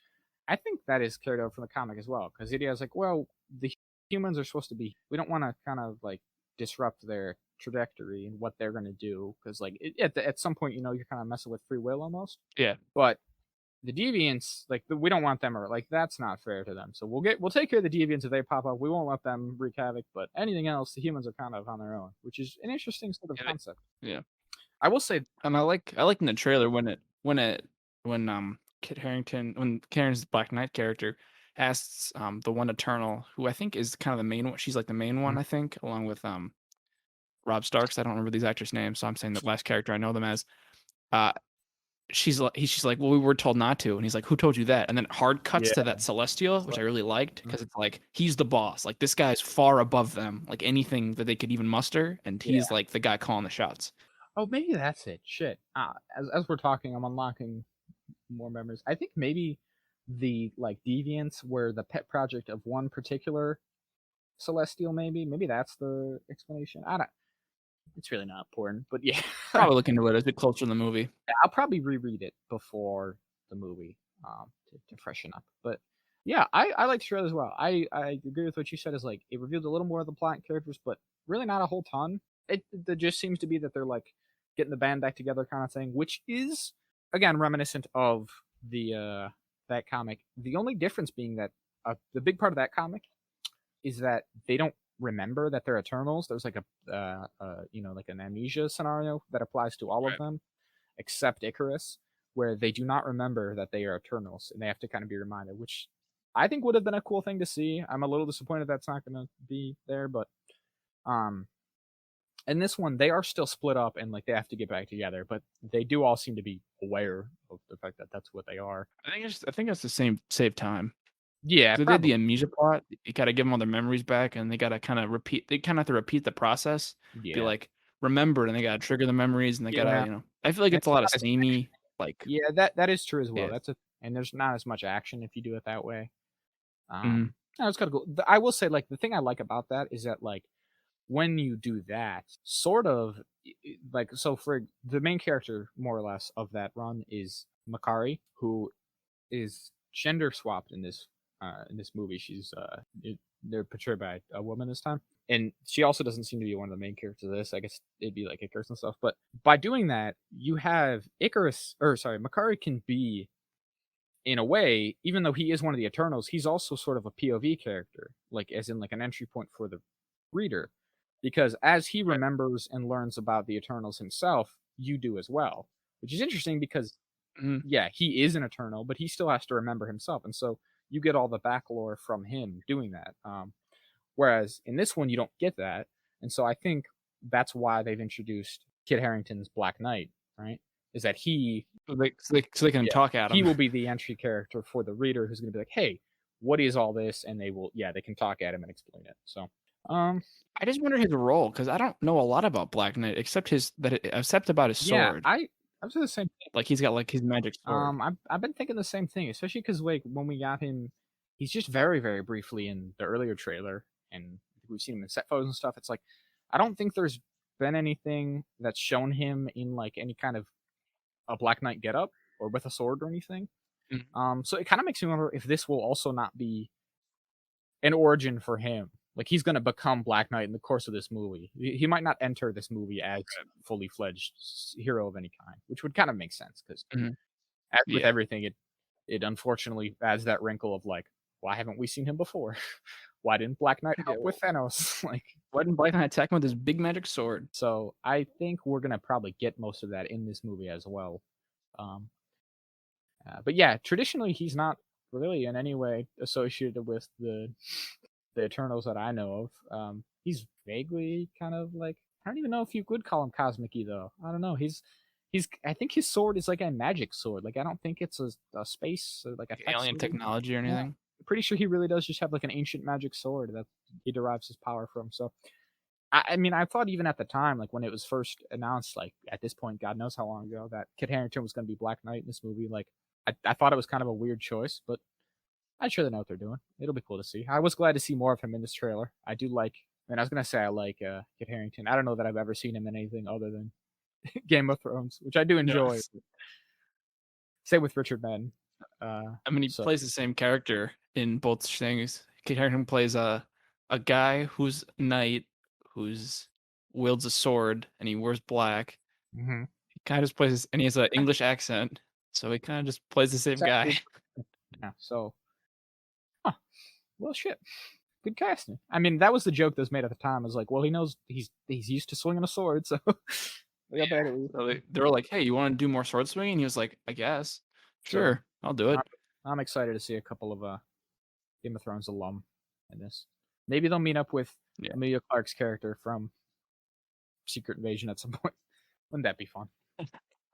I think that is carried over from the comic as well because it is like, well, the humans are supposed to be. We don't want to kind of like disrupt their trajectory and what they're going to do because like at some point you're kind of messing with free will almost. Yeah. But the deviants, like we don't want them, or like that's not fair to them. So we'll take care of the deviants if they pop up. We won't let them wreak havoc, but anything else, the humans are kind of on their own, which is an interesting sort of Yeah. concept. Yeah. I will say, And I like in the trailer when Kit Harington when Karen's Black Knight character asks the one Eternal, who I think is kind of the main one. She's like the main one, I think, along with Rob Starks. I don't remember these actors' names, so I'm saying the last character I know them as. Uh she's like, well, we were told not to, and he's like, who told you that? And then it hard cuts yeah, to that Celestial, which I really liked Mhm. because it's like he's the boss. Like this guy's far above them, like anything that they could even muster, and Yeah. he's like the guy calling the shots. Oh, maybe that's it. Shit. As we're talking, I'm unlocking more memories. I think maybe the like deviants were the pet project of one particular celestial. Maybe that's the explanation. I don't. It's really not important, but yeah, Probably look into it as we get closer in the movie. I'll probably reread it before the movie to freshen up. But yeah, I like the trailer as well. I agree with what you said. Is like it revealed a little more of the plot and characters, but really not a whole ton. It just seems to be that they're like getting the band back together kind of thing, which is again reminiscent of the that comic. The only difference being that the big part of that comic is that they don't remember that they're Eternals. There's like like an amnesia scenario that applies to all of Right. them except Icarus, where they do not remember that they are Eternals and they have to kind of be reminded, which I think would have been a cool thing to see. I'm a little disappointed that's not going to be there, but um, in this one they are still split up and like they have to get back together, but they do all seem to be aware of the fact that that's what they are. I think it's the same save time. Yeah, So they did the probably. amnesia plot. You gotta give them all their memories back, and they gotta kind of repeat. They kind of have to repeat the process. Be Yeah, like, remember, and they gotta trigger the memories, and they gotta, yeah. I feel like And it's a it's lot of not as samey. Like, yeah, that is true as well. yeah, That's a and there's not as much action if you do it that way. hmm No, it's kind of cool. I will say, like, the thing I like about that is that, like, when you do that, sort of like, so for the main character, more or less, of that run is Makari, who is gender swapped in this movie. They're portrayed by a woman this time, and she also doesn't seem to be one of the main characters of this. I guess it'd be like Icarus and stuff. But by doing that, you have Icarus, or sorry, Makari can be in a way, even though he is one of the Eternals, he's also sort of a POV character, like as in like an entry point for the reader, because as he right. remembers and learns about the Eternals himself, you do as well, which is interesting because hmm yeah, he is an Eternal, but he still has to remember himself, and so you get all the back lore from him doing that. Whereas in this one, you don't get that, and so I think that's why they've introduced Kit Harington's Black Knight, right? Is that so they can yeah, talk at he them. will be the entry character for the reader who's going to be like, "Hey, what is all this?" And they can talk at him and explain it. So, um, I just wonder his role because I don't know a lot about Black Knight except about his yeah, sword. I was the same thing. Like he's got like his magic sword. I've been thinking the same thing, especially because like when we got him, he's just very very briefly in the earlier trailer, and we've seen him in set photos and stuff. It's like I don't think there's been anything that's shown him in like any kind of a Black Knight getup or with a sword or anything. Mhm. So it kind of makes me wonder if this will also not be an origin for him. Like he's going to become Black Knight in the course of this movie. He might not enter this movie as fully fledged hero of any kind, which would kind of make sense because Mhm. as with Yeah. everything, it unfortunately adds that wrinkle of like, why haven't we seen him before? Why didn't Black Knight Yeah. help with Thanos? Like, Why didn't Black Knight attack him with his big magic sword? so I think we're gonna probably get most of that in this movie as well. Um, But yeah, traditionally he's not really in any way associated with the Eternals that I know of. He's vaguely kind of like, I don't even know if you could call him cosmic-y though. I don't know. He's I think his sword is like a magic sword. Like I don't think it's a space or like a Like tech alien sword. technology or Yeah, anything. I'm pretty sure he really does just have like an ancient magic sword that he derives his power from. So I mean, I thought even at the time, like when it was first announced, like at this point, God knows how long ago, that Kit Harington was going to be Black Knight in this movie. Like, I thought it was kind of a weird choice, but I'm sure they know what they're doing. It'll be cool to see. I was glad to see more of him in this trailer. I do like, and I was gonna say I like Kit Harington. I don't know that I've ever seen him in anything other than Game of Thrones, which I do enjoy. Yes. Same with Richard Madden. I mean, he So plays the same character in both things. Kit Harington plays a guy who's a knight, who's wields a sword, and he wears black. mhm. He kind of just plays, and he has an English accent, so he kind of just plays the same It's actually guy. yeah. So, huh, well, shit. Good casting. I mean, that was the joke that was made at the time. Is like, well, he knows he's used to swinging a sword, so we got that at least. So they were like, "Hey, you want to do more sword swinging?" And he was like, "I guess, So sure, I'll do I'm, it." I'm excited to see a couple of Game of Thrones alum in this. Maybe they'll meet up with Yeah. Emilia Clarke's character from Secret Invasion at some point. Wouldn't that be fun?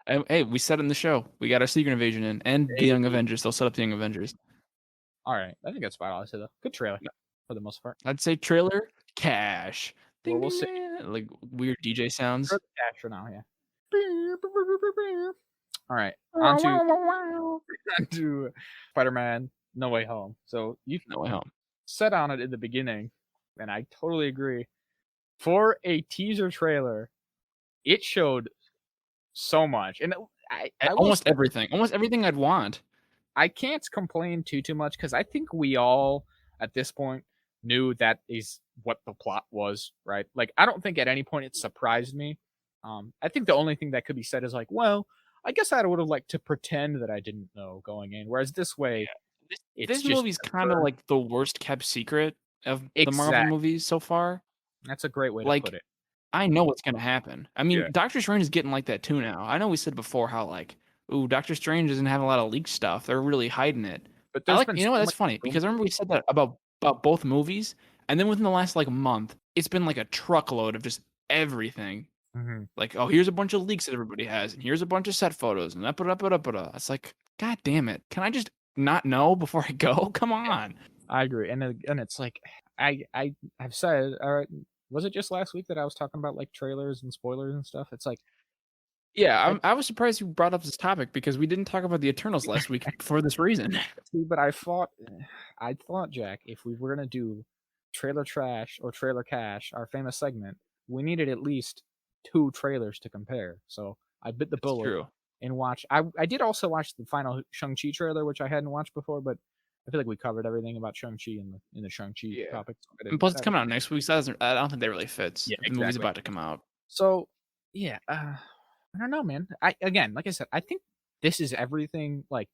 And, hey, we said in the show, we got our Secret Invasion in, and the Young Hey. Avengers. They'll set up the Young Avengers. All right, I think that's about all I said though. Good trailer for the most part. I'd say trailer cash, Well, ding we'll ding see. ding, like weird DJ For sounds. the cash for now, yeah. All right, on to onto Spider-Man: No Way Home. So you No Way Home. said on it in the beginning, and I totally agree. For a teaser trailer, it showed so much, and I will Almost say everything I'd want. I can't complain too much because I think we all at this point knew that is what the plot was, right? Like I don't think at any point it surprised me. I think the only thing that could be said is like, well, I guess I would have liked to pretend that I didn't know going in. Whereas this way, This it's this just movie's kind of confirmed. like the worst kept secret of the Marvel Exact. movies so far. That's a great way to put Like, it. I know what's gonna happen. I Yeah. mean, Doctor Strange is getting like that too now. I know we said before how like, ooh, Doctor Strange doesn't have a lot of leaked stuff. They're really hiding it. But I there's like, been you know so what? That's much funny rumor. because I remember we said that about both movies, and then within the last like month, it's been like a truckload of just everything. Mhm. Like, oh, here's a bunch of leaks that everybody has, and here's a bunch of set photos, and up. It's like, God damn it! Can I just not know before I go? Come on. I agree, and it's like I've said, all right. Was it just last week that I was talking about like trailers and spoilers and stuff? It's like Yeah, I I was surprised you brought up this topic because we didn't talk about the Eternals last week for this reason. see, but I thought, Jack, if we were gonna do trailer trash or trailer cash, our famous segment, we needed at least two trailers to compare. So I bit the It's bullet true. and watch. I did also watch the final Shang-Chi trailer, which I hadn't watched before, but I feel like we covered everything about Shang-Chi in the Shang-Chi Yeah. topic. So And plus, it's coming out next week, so that doesn't, I don't think that really fits. yeah, The movie's exactly. about to come out. So yeah, I don't know, man. I again, like I said, I think this is everything. Like,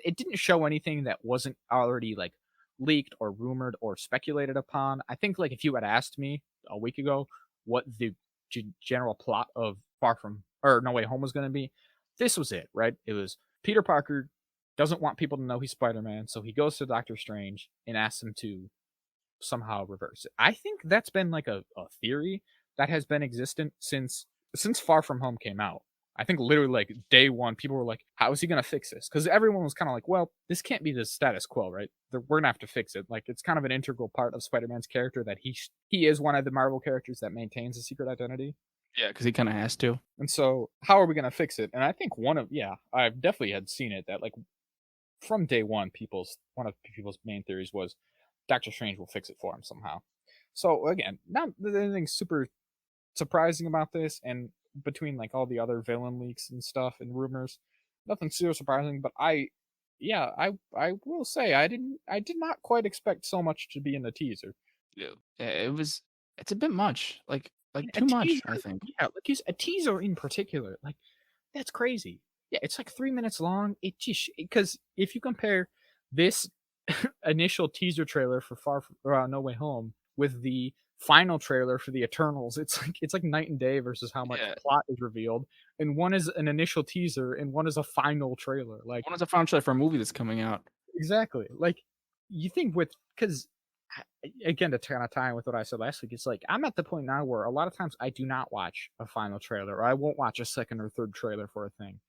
it didn't show anything that wasn't already like leaked or rumored or speculated upon. I think like if you had asked me a week ago what the general plot of Far From or No Way Home was going to be, this was it, right? It was Peter Parker doesn't want people to know he's Spider-Man, so he goes to Doctor Strange and asks him to somehow reverse it. I think that's been like a theory that has been existent since Far From Home came out. I think literally like day one, people were like, "How is he gonna fix this?" Because everyone was kind of like, "Well, this can't be the status quo, right? We're gonna have to fix it." Like it's kind of an integral part of Spider-Man's character that he is one of the Marvel characters that maintains a secret identity. Yeah, because he kind of has to. And so, how are we gonna fix it? And I think I've definitely had seen it that like from day one, one of people's main theories was Doctor Strange will fix it for him somehow. So again, not anything super surprising about this, and between like all the other villain leaks and stuff and rumors, nothing super surprising. But I will say I did not quite expect so much to be in the teaser. Yeah. It's a bit much. Like A too much, teaser, I think. yeah, like a teaser in particular, like that's crazy. Yeah, it's like 3 minutes long. It just because if you compare this initial teaser trailer for No Way Home with the final trailer for the Eternals. It's like night and day versus how much Yeah. plot is revealed, and one is an initial teaser and one is a final trailer. Like One is a final trailer for a movie that's coming out. exactly. Like you think with because again to kind of tie in with what I said last week, it's like I'm at the point now where a lot of times I do not watch a final trailer or I won't watch a second or third trailer for a thing.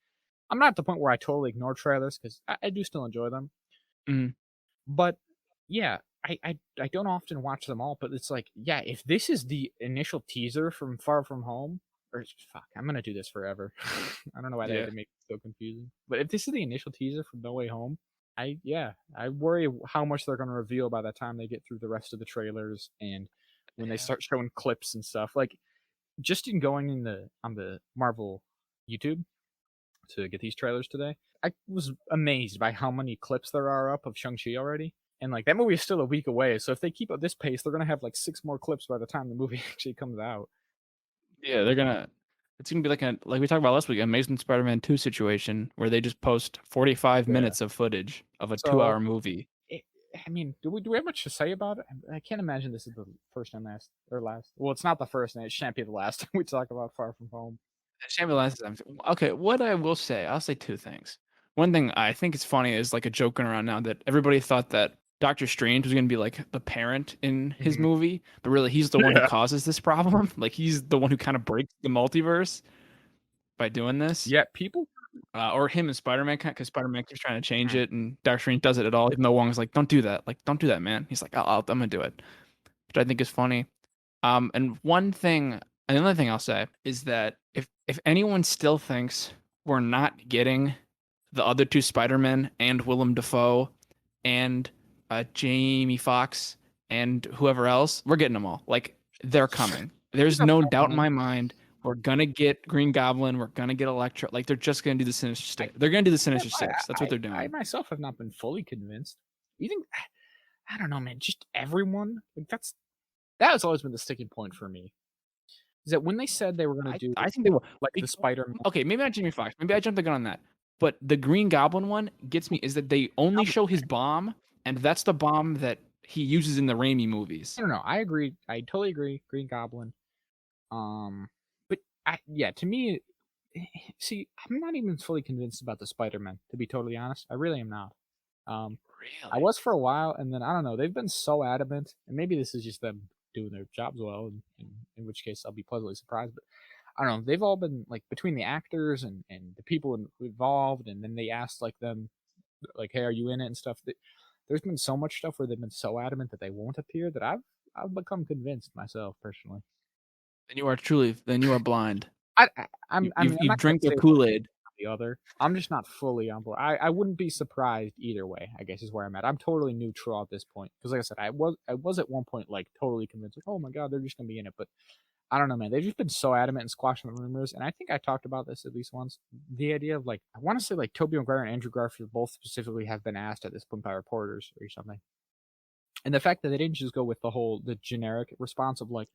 I'm not at the point where I totally ignore trailers because I do still enjoy them. Mhm. But yeah, I don't often watch them all, but it's like, yeah, if this is the initial teaser from Far From Home, or fuck, I'm gonna do this forever. I don't know why they had Yeah. to make it so confusing. But if this is the initial teaser from No Way Home, I worry how much they're gonna reveal by the time they get through the rest of the trailers and when they Yeah. start showing clips and stuff. Like just in going in the on the Marvel YouTube to get these trailers today, I was amazed by how many clips there are up of Shang-Chi already. And like that movie is still a week away, so if they keep up this pace, they're gonna have like 6 more clips by the time the movie actually comes out. Yeah, they're gonna it's gonna be like we talked about last week, Amazing Spider-Man 2 situation where they just post 45 Yeah. minutes of footage of a So 2-hour movie. it, I mean, do we have much to say about it? I can't imagine this is the first and last or last. Well, it's not the first, and it shan't be the last time we talk about Far From Home. Shambulance is okay, what I will say, I'll say two things. One thing I think is funny is like a joke going around now that everybody thought that Doctor Strange was gonna be like the parent in his Mhm. movie, but really he's the one who Yeah. causes this problem. Like he's the one who kind of breaks the multiverse by doing this. Yeah, people. Or him and Spider-Man, because Spider-Man keeps trying to change Mhm. it, and Doctor Strange does it at all. Even though Wong's like, "Don't do that! Like, don't do that, man." He's like, I'm gonna do it," which I think is funny. And another thing I'll say is that if anyone still thinks we're not getting the other two Spider-Men and Willem Dafoe and Jamie Foxx and whoever else, we're getting them all. Like they're coming. Who's There's up no front, doubt in man? my mind. We're gonna get Green Goblin. We're gonna get Electro. Like they're just gonna do the Sinister I, Six. They're gonna do the yeah, Sinister Six. That's what they're I doing. myself have not been fully convinced. Even I don't know, man. Just everyone like that has always been the sticking point for me. Is that when they said they were gonna do I think they will. like the Spider-Man. Okay, maybe not Jimmy Fox. Maybe I jumped the gun on that. But the Green Goblin one gets me is that they only show his bomb, and that's the bomb that he uses in the Raimi movies. I don't know. I agree. I totally agree. Green Goblin. But yeah, to me, see, I'm not even fully convinced about the Spider-Man. To be totally honest, I really am not. I Really? was for a while, and then I don't know. They've been so adamant, and maybe this is just them doing their jobs well, and in which case I'll be pleasantly surprised. But I don't know. They've all been like between the actors and the people involved, and then they asked like them, like, "Hey, are you in it?" and stuff. There's been so much stuff where they've been so adamant that they won't appear that I've become convinced myself personally. Then you are blind. I mean, I'm You've not gonna drank their say one Kool-Aid. or the other. I'm just not fully on board. I wouldn't be surprised either way, I guess is where I'm at. I'm totally neutral at this point because, like I said, I was at one point like totally convinced, like, oh my god, they're just gonna be in it. But I don't know, man. They've just been so adamant and squashing the rumors, and I think I talked about this at least once. The idea of like, I want to say like Tobey Maguire and Andrew Garfield both specifically have been asked at this point by reporters or something, and the fact that they didn't just go with the generic response of like,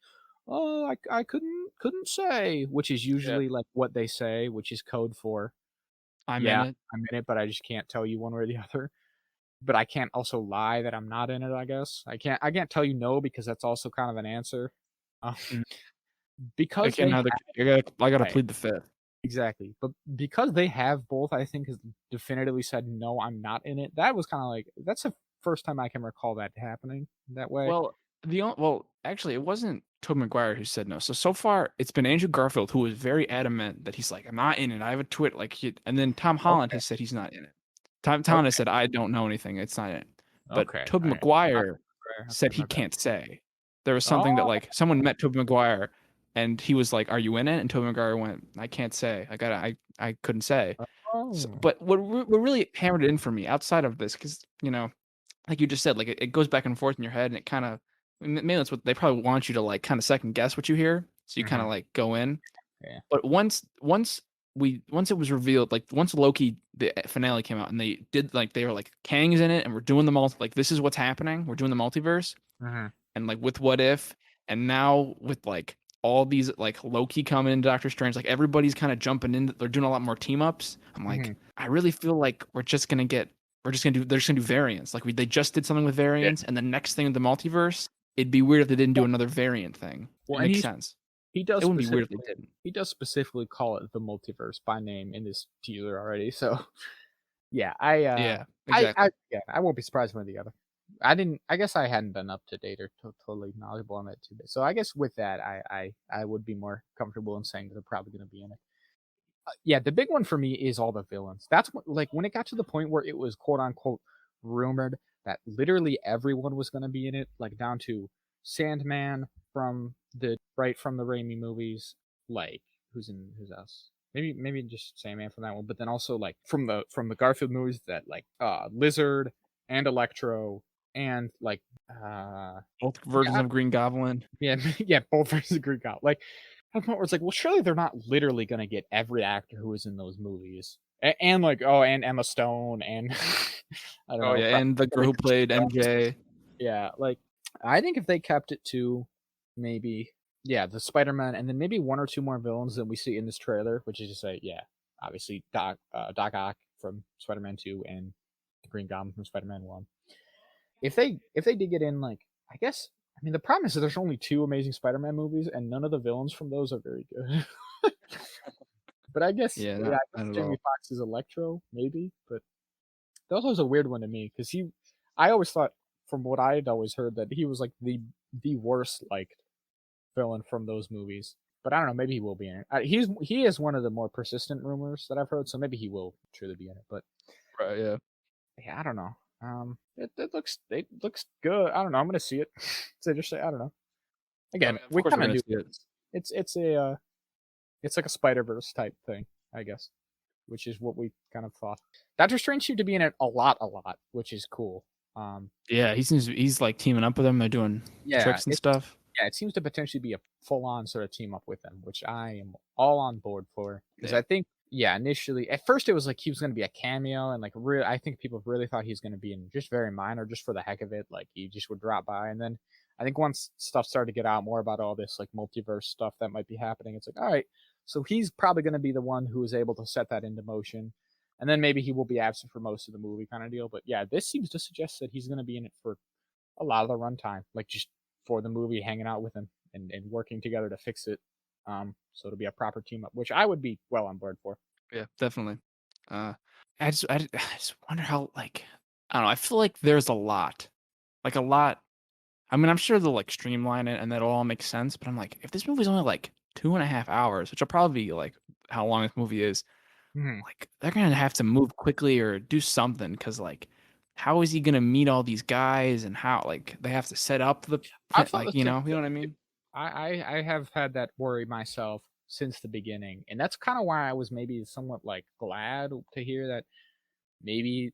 oh, I couldn't say, which is Yeah, usually like what they say, which is code for I'm in yeah, it. I'm in it, but I just can't tell you one way or the other. But I can't also lie that I'm not in it, I guess. I can't tell you no because that's also kind of an answer. Um, Mm. I because can't they have the. have I gotta right, plead the fifth. exactly. But because they have both, I think has definitively said no, I'm not in it. That was kind of like that's the first time I can recall that happening that way. Actually, it wasn't Tobey Maguire who said no. So far, it's been Andrew Garfield who was very adamant that he's like, I'm not in it. I have a twit and then Tom Holland Okay. has said he's not in it. Tom Holland has Okay. said I don't know anything. It's not in it. But Okay. Tobey All right. Not Maguire fair. said Okay, he my bad. can't say. There was something that Oh, like someone met Tobey Maguire and he was like, "Are you in it?" And Tobey Maguire went, "I can't say. I couldn't say." So, oh. but what really hammered it in for me outside of this, because like you just said, like it goes back and forth in your head, and it kind of maybe that's what they probably want you to like kind of second guess what you hear, so you kind of Mhm. like go in. Yeah. But once it was revealed, like once Loki the finale came out, and they were like Kang's in it, and we're doing the like this is what's happening. We're doing the multiverse, Mhm. and like with What If, and now with like all these like Loki coming into Doctor Strange, like everybody's kind of jumping in. They're doing a lot more team ups. I'm like, Mhm. I really feel like we're just gonna do variants. Like they just did something with Yeah. variants, and the next thing in the multiverse it'd be weird if they didn't do another variant thing. Well, It and makes sense. he It does wouldn't be weird if specifically they didn't. call it the multiverse by name in this teaser already. So yeah, Yeah, exactly. yeah, I won't be surprised one or the other. I guess I hadn't been up to date or totally knowledgeable on that too. So I guess with that, I would be more comfortable in saying that they're probably going to be in it. Yeah, the big one for me is all the villains. That's what, like when it got to the point where it was quote unquote rumored that literally everyone was going to be in it, like down to Sandman from the Raimi movies, like who's else? Maybe just Sandman from that one, but then also like from the Garfield movies that like Lizard and Electro and like Both yeah, versions of Green Goblin. yeah, yeah, both versions of Greek God. Like, at the point where it's like, well, surely they're not literally gonna get every actor who was in those movies, and like, oh, and Emma Stone, and I don't Oh know, yeah, and the girl like who played MJ. yeah, like I think if they kept it to maybe yeah, the Spider-Man, and then maybe one or two more villains than we see in this trailer, which is to say, yeah, obviously Doc Ock from Spider-Man 2 and the Green Goblin from Spider-Man 1. If they did get in, like, I guess, I mean, the problem is that there's only two Amazing Spider-Man movies, and none of the villains from those are very good. But I guess, Yeah, yeah, I guess not at Jamie all. Foxx is Electro, maybe. But that was a weird one to me because I always thought, from what I had always heard, that he was like the worst like villain from those movies. But I don't know, maybe he will be in it. He is one of the more persistent rumors that I've heard, so maybe he will truly be in it. But Right, yeah. yeah, I don't know. It looks good. I don't know. I'm gonna see it. So just say I don't know. Oh Again, yeah, of we course kind we're of gonna knew see it. it's like a Spider Verse type thing, I guess, which is what we kind of thought. Doctor Strange seemed to be in it a lot, which is cool. Um, Yeah, he's like teaming up with them. They're doing yeah, tricks and stuff. it seems to potentially be a full on sort of team up with them, which I am all on board for because Yeah. I think yeah, initially at first it was like he was going to be a cameo and like real. I think people really thought he's going to be in just very minor, just for the heck of it, like he just would drop by, and then I think once stuff started to get out more about all this like multiverse stuff that might be happening, it's like all right, so he's probably going to be the one who is able to set that into motion. And then maybe he will be absent for most of the movie, kind of deal. But yeah, this seems to suggest that he's going to be in it for a lot of the runtime, like just for the movie, hanging out with him and working together to fix it. So it'll be a proper team up, which I would be well on board for. Yeah, definitely. Uh, I just wonder how, like, I don't know. I feel like there's a lot, like a lot. I mean, I'm sure they'll like streamline it and that'll all make sense. But I'm like, if this movie's only like 2.5 hours, which will probably be like how long this movie is, Mhm. like they're gonna have to move quickly or do something because like, how is he gonna meet all these guys and how like they have to set up the I've thought the like you same know thing. what I mean? I have had that worry myself since the beginning, and that's kind of why I was maybe somewhat like glad to hear that maybe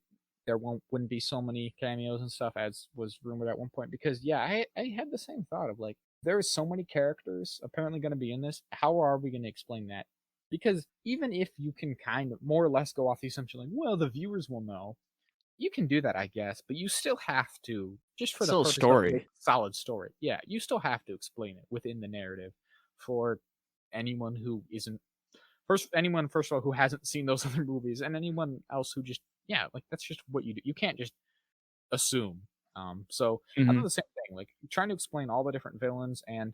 there wouldn't be so many cameos and stuff as was rumored at one point. Because yeah, I had the same thought of like there is so many characters apparently going to be in this. How are we going to explain that? Because even if you can kind of more or less go off the assumption like, well, the viewers will know, you can do that, I guess, but you still have to, just for It's the still a purpose of a story. solid story. Yeah, you still have to explain it within the narrative for anyone who isn't first of all who hasn't seen those other movies, and anyone else who just yeah, like that's just what you do. You can't just assume. So I thought Hmm. the same thing, like trying to explain all the different villains and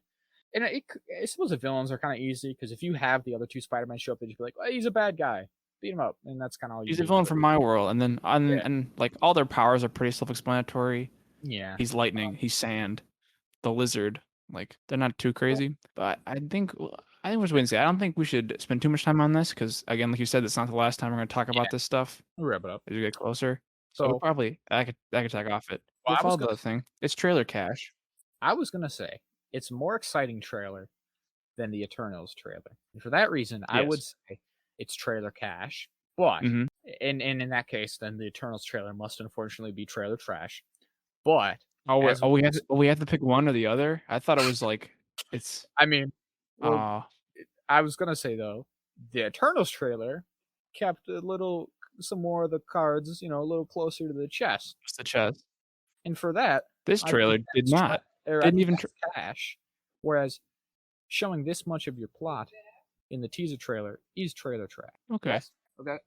I suppose the villains are kind of easy because if you have the other two Spider-Man show up, they just be like, oh, he's a bad guy, beat him up, and that's kind of all you He's a need. villain But from my world, and then yeah, and like all their powers are pretty self-explanatory. yeah. He's lightning. He's sand. The lizard. Like they're not too Well, crazy, but I think we're just wait and see. I don't think we should spend too much time on this because again, like you said, it's not the last time we're going to talk yeah, about this stuff we'll wrap it up. as we get closer. So we So probably I could talk off it. well, We'll follow the thing. It's trailer cash. I was gonna say it's a more exciting trailer than the Eternals trailer. And for that reason, I would Yes. say it's trailer cash. But Mm-hmm. in that case, then the Eternals trailer must unfortunately be trailer trash. But as We have to pick one or the other. I thought it was like it's I mean, well, uh I was gonna say though, the Eternals trailer kept a little some more of the cards, a little closer to the chest. just the chest. And for that, This I think trailer did not. I Didn't think even. that's cash. Whereas showing this much of your plot in the teaser trailer is trailer trash. Okay. Yes. Okay.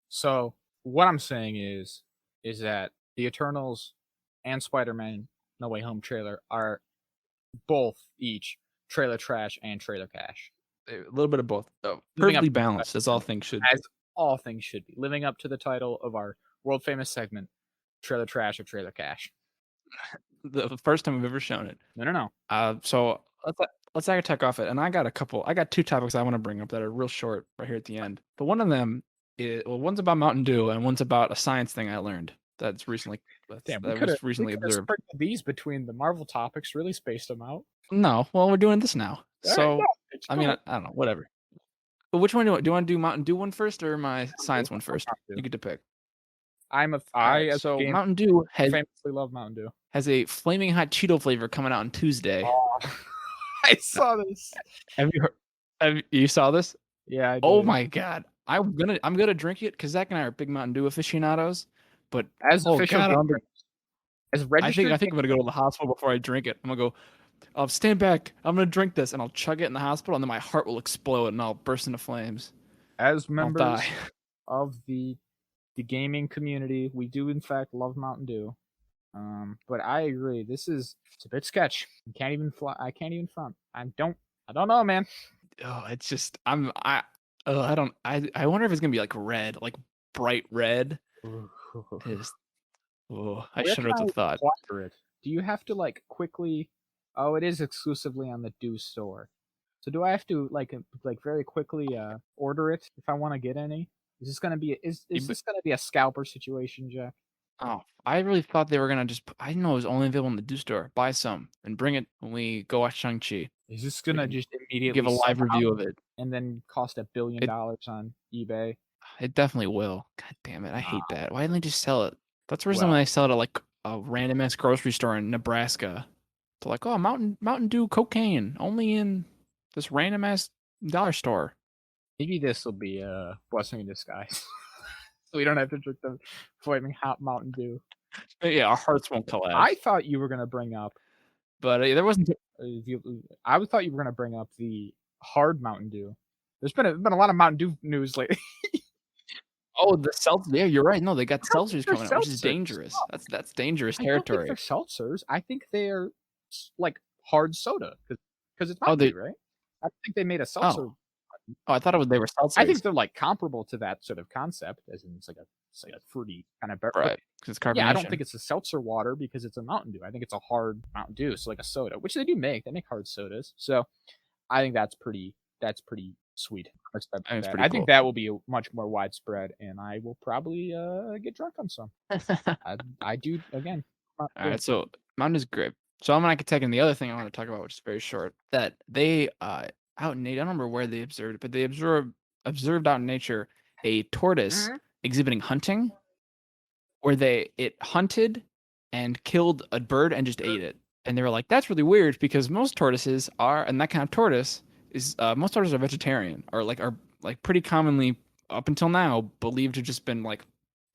So what I'm saying is that the Eternals and Spider-Man No Way Home trailer are both each trailer trash and trailer cash. A little bit of both. Living up Perfectly to the balanced, as all title, things should be. as all things should be. Living up to the title of our world famous segment, trailer trash or trailer cash. The first time we've ever shown it. No. So let's tech off it. And I got two topics I want to bring up that are real short right here at the end. But one of them is, well, one's about Mountain Dew and one's about a science thing I learned Damn, that was recently we could have observed. sprinkled these between the Marvel topics, really spaced them out. No, well, we're doing this now. All right, no, So it's I mean, cool. I don't know, whatever. But which one do you want to do Mountain Dew one first or my science one first? Mountain Dew. You get to pick. I All right, as a so game Mountain Dew famously love Mountain Dew. has a flaming hot Cheeto flavor coming out on Tuesday. Oh, I saw this. Have you heard? You saw this? Yeah, I did. Oh my god, I'm gonna drink it because Zach and I are big Mountain Dew aficionados. But As official god, as registered. I think I'm gonna go to the hospital before I drink it. I'm gonna go. I'll stand back. I'm gonna drink this and I'll chug it in the hospital, and then my heart will explode and I'll burst into flames. As I'll members die. of the gaming community, we do in fact love Mountain Dew. But I agree, it's a bit sketch. I can't even front. I don't know, man. Oh, it's just I don't I wonder if it's gonna be like red, like bright red. Just, I Where shudder can at the I thought. acquire it? Do you have to like quickly? Oh, it is exclusively on the Dew store. So do I have to like very quickly order it if I want to get any? Is this gonna be this gonna be a scalper situation, Jack? Oh, I really thought they were gonna just. I didn't know it was only available in the Dew store. Buy some and bring it when we go watch Shang-Chi. Is this We gonna can just immediately give a live sell out review of it. and then cost $1 billion It on eBay? it definitely will. God damn it, I hate that. Why didn't they just sell it? That's the reason Well, when they sell it at like a random ass grocery store in Nebraska. They're like, oh, Mountain Dew cocaine only in this random ass dollar store. maybe this will be a blessing in disguise. So we don't have to drink the flaming hot Mountain Dew. But yeah, our hearts won't collapse. I thought you were gonna bring up. But there wasn't. I thought you were gonna bring up the hard Mountain Dew. There's been a lot of Mountain Dew news lately. Oh, the seltzer. Yeah, you're right. No, they got I don't seltzers think they're coming out, which is seltzers. dangerous. That's dangerous I don't think territory. they're seltzers. I think they're like hard soda because it's Oh, Mountain Dew, right? I don't think they made a seltzer. Oh, I thought they were seltzers. I think they're like comparable to that sort of concept, as in it's like a fruity kind of beverage. Right, because it's carbonation. Yeah, I don't think it's a seltzer water because it's a Mountain Dew. I think it's a hard Mountain Dew, so like a soda, which they do make. They make hard sodas, so I think that's pretty sweet. I think that will be much more widespread, and I will probably get drunk on some. I do again. All right, so Mountain is great. So I'm gonna take in the other thing I want to talk about, which is very short. That they out in nature. I don't remember where they observed it, but they observed out in nature a tortoise exhibiting hunting, where it hunted and killed a bird and just ate it. And they were like, that's really weird because most tortoises are, and that kind of tortoise is, most tortoises are vegetarian or are pretty commonly up until now believed to have just been like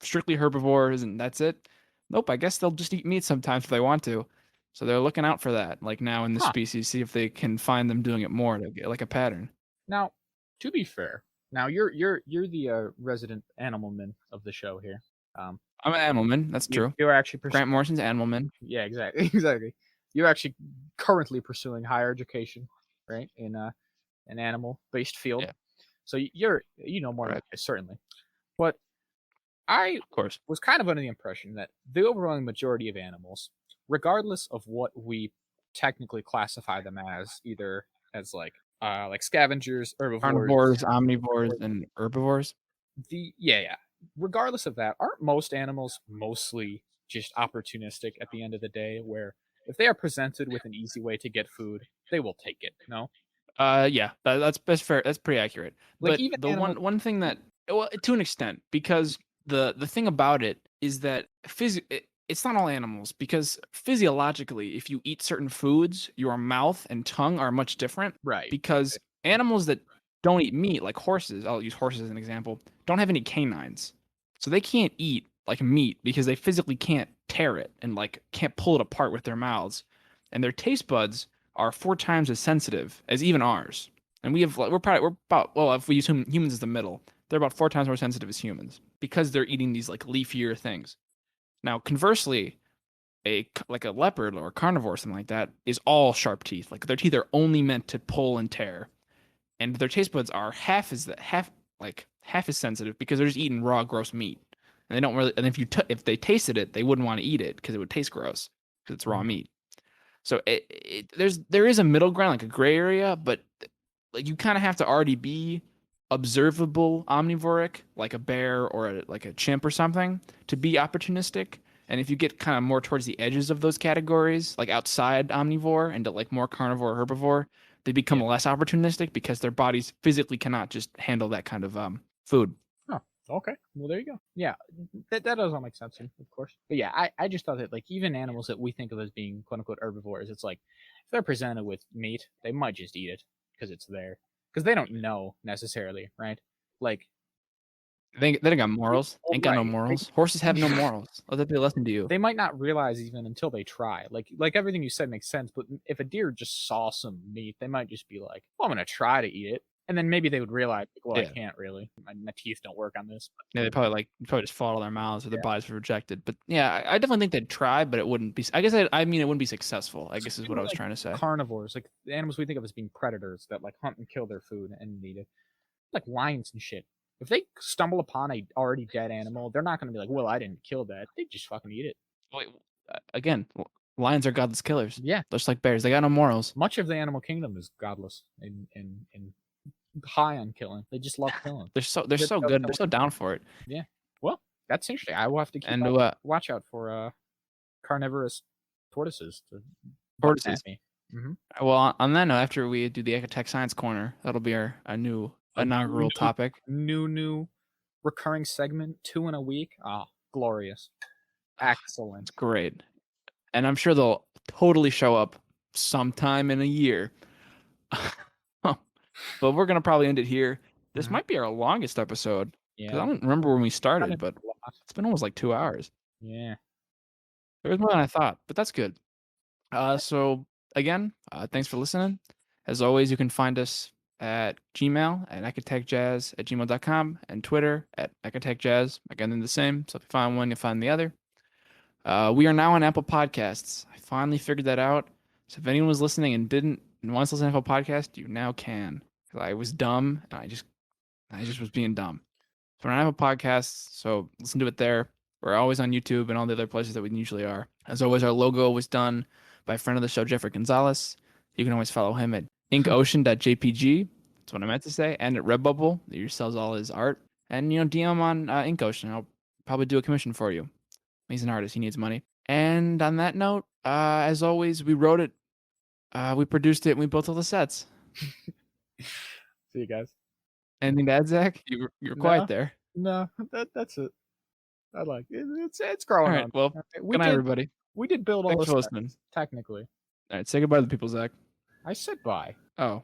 strictly herbivores and that's it. Nope, I guess they'll just eat meat sometimes if they want to. So they're looking out for that, like now in the species, see if they can find them doing it more to get like a pattern. Now, to be fair, now you're the resident animalman of the show here. I'm an animalman. That's true. You're actually Grant Morrison's animalman. Yeah, exactly, exactly. You're actually currently pursuing higher education, right? In an animal-based field. Yeah. So you know more, right, certainly. But I, of course, was kind of under the impression that the overwhelming majority of animals, regardless of what we technically classify them as, either as like scavengers, carnivores, omnivores, and herbivores. Regardless of that, aren't most animals mostly just opportunistic at the end of the day, where if they are presented with an easy way to get food, they will take it? No. Yeah, that's fair. That's pretty accurate. Like, but even the one thing that, well, to an extent, because the thing about it is that it's not all animals, because physiologically, if you eat certain foods, your mouth and tongue are much different. Right. Because animals that don't eat meat, like horses, I'll use horses as an example, don't have any canines. So they can't eat like meat because they physically can't tear it and like can't pull it apart with their mouths. And their taste buds are 4 times as sensitive as even ours. And we're about, well, if we use humans as the middle, they're about 4 times more sensitive as humans because they're eating these like leafier things. Now, conversely, like a leopard or a carnivore or something like that is all sharp teeth. Like their teeth are only meant to pull and tear, and their taste buds are half as sensitive because they're just eating raw, gross meat, and they don't really. And if they tasted it, they wouldn't want to eat it because it would taste gross because it's raw Mhm. meat. So there is a middle ground, like a gray area, but like you kind of have to already be observable omnivoric, like a bear or like a chimp or something, to be opportunistic. And if you get kind of more towards the edges of those categories, like outside omnivore and to like more carnivore or herbivore, they become Yeah. less opportunistic because their bodies physically cannot just handle that kind of food. Oh, okay. Well, there you go. Yeah, that does all make sense, of course. But yeah, I just thought that like even animals that we think of as being quote unquote herbivores, it's like if they're presented with meat, they might just eat it because it's there because they don't know necessarily, right? Like, They don't got morals. well, Ain't got no right? morals. Horses have no morals. Let that be a lesson to you. They might not realize even until they try. Like everything you said makes sense, but if a deer just saw some meat, they might just be like, "Well, I'm gonna try to eat it," and then maybe they would realize, like, "Well, I Yeah. can't really. My teeth don't work on this." Yeah, they probably just fall out of their mouths or their Yeah. bodies were rejected. But yeah, I definitely think they'd try, but it wouldn't be. I guess I mean it wouldn't be successful. I So guess is even what I with was like trying to say. carnivores, like the animals we think of as being predators that like hunt and kill their food and eat it, like lions and shit. If they stumble upon a already dead animal, they're not gonna be like, "Well, I didn't kill that." They just fucking eat it. Wait, again, lions are godless killers, Yeah. just like bears. They got no morals. Much of the animal kingdom is godless and high on killing. They just love killing. They're They're so they'll good. They're kill so down for it. Yeah. Well, that's interesting. I will have to keep And out watch out for carnivorous tortoises to button at tortoises. me. Hmm. Well, on that note, after we do the Ecotech Science Corner, that'll be our a new A inaugural topic. new recurring segment, 2 in a week. Ah, glorious. It's Excellent. great, and I'm sure they'll totally show up sometime in a year. But we're gonna probably end it here. This Mhm. might be our longest episode because I Yeah. don't remember when we Got started, into but a lot. it's been almost like 2 hours. Yeah. It was more than I thought, but that's good. So again, thanks for listening. As always, you can find us at Gmail at ecotechjazz@gmail.com and Twitter at ecotechjazz. Again, they're the same. So if you find one, you find the other. We are now on Apple Podcasts. I finally figured that out. So if anyone was listening and wants to listen to Apple Podcast, you now can. 'Cause I was dumb and I just was being dumb. So we're on Apple Podcasts, so listen to it there. We're always on YouTube and all the other places that we usually are. As always, our logo was done by a friend of the show, Jeffrey Gonzalez. You can always follow him at inkocean.jpg. That's what I meant to say. And at Redbubble, he sells all his art. And, DM him on Ink Ocean. I'll probably do a commission for you. He's an artist. He needs money. And on that note, as always, we wrote it, we produced it, and we built all the sets. See you guys. Anything to add, Zach? You're quiet No, there. no, that's it. I like it. It's All growing right. on me. Well, Okay, good night, everybody. we did build all Thanks the for listening. sets, technically. All right. Say goodbye to the people, Zach. I said bye. Oh.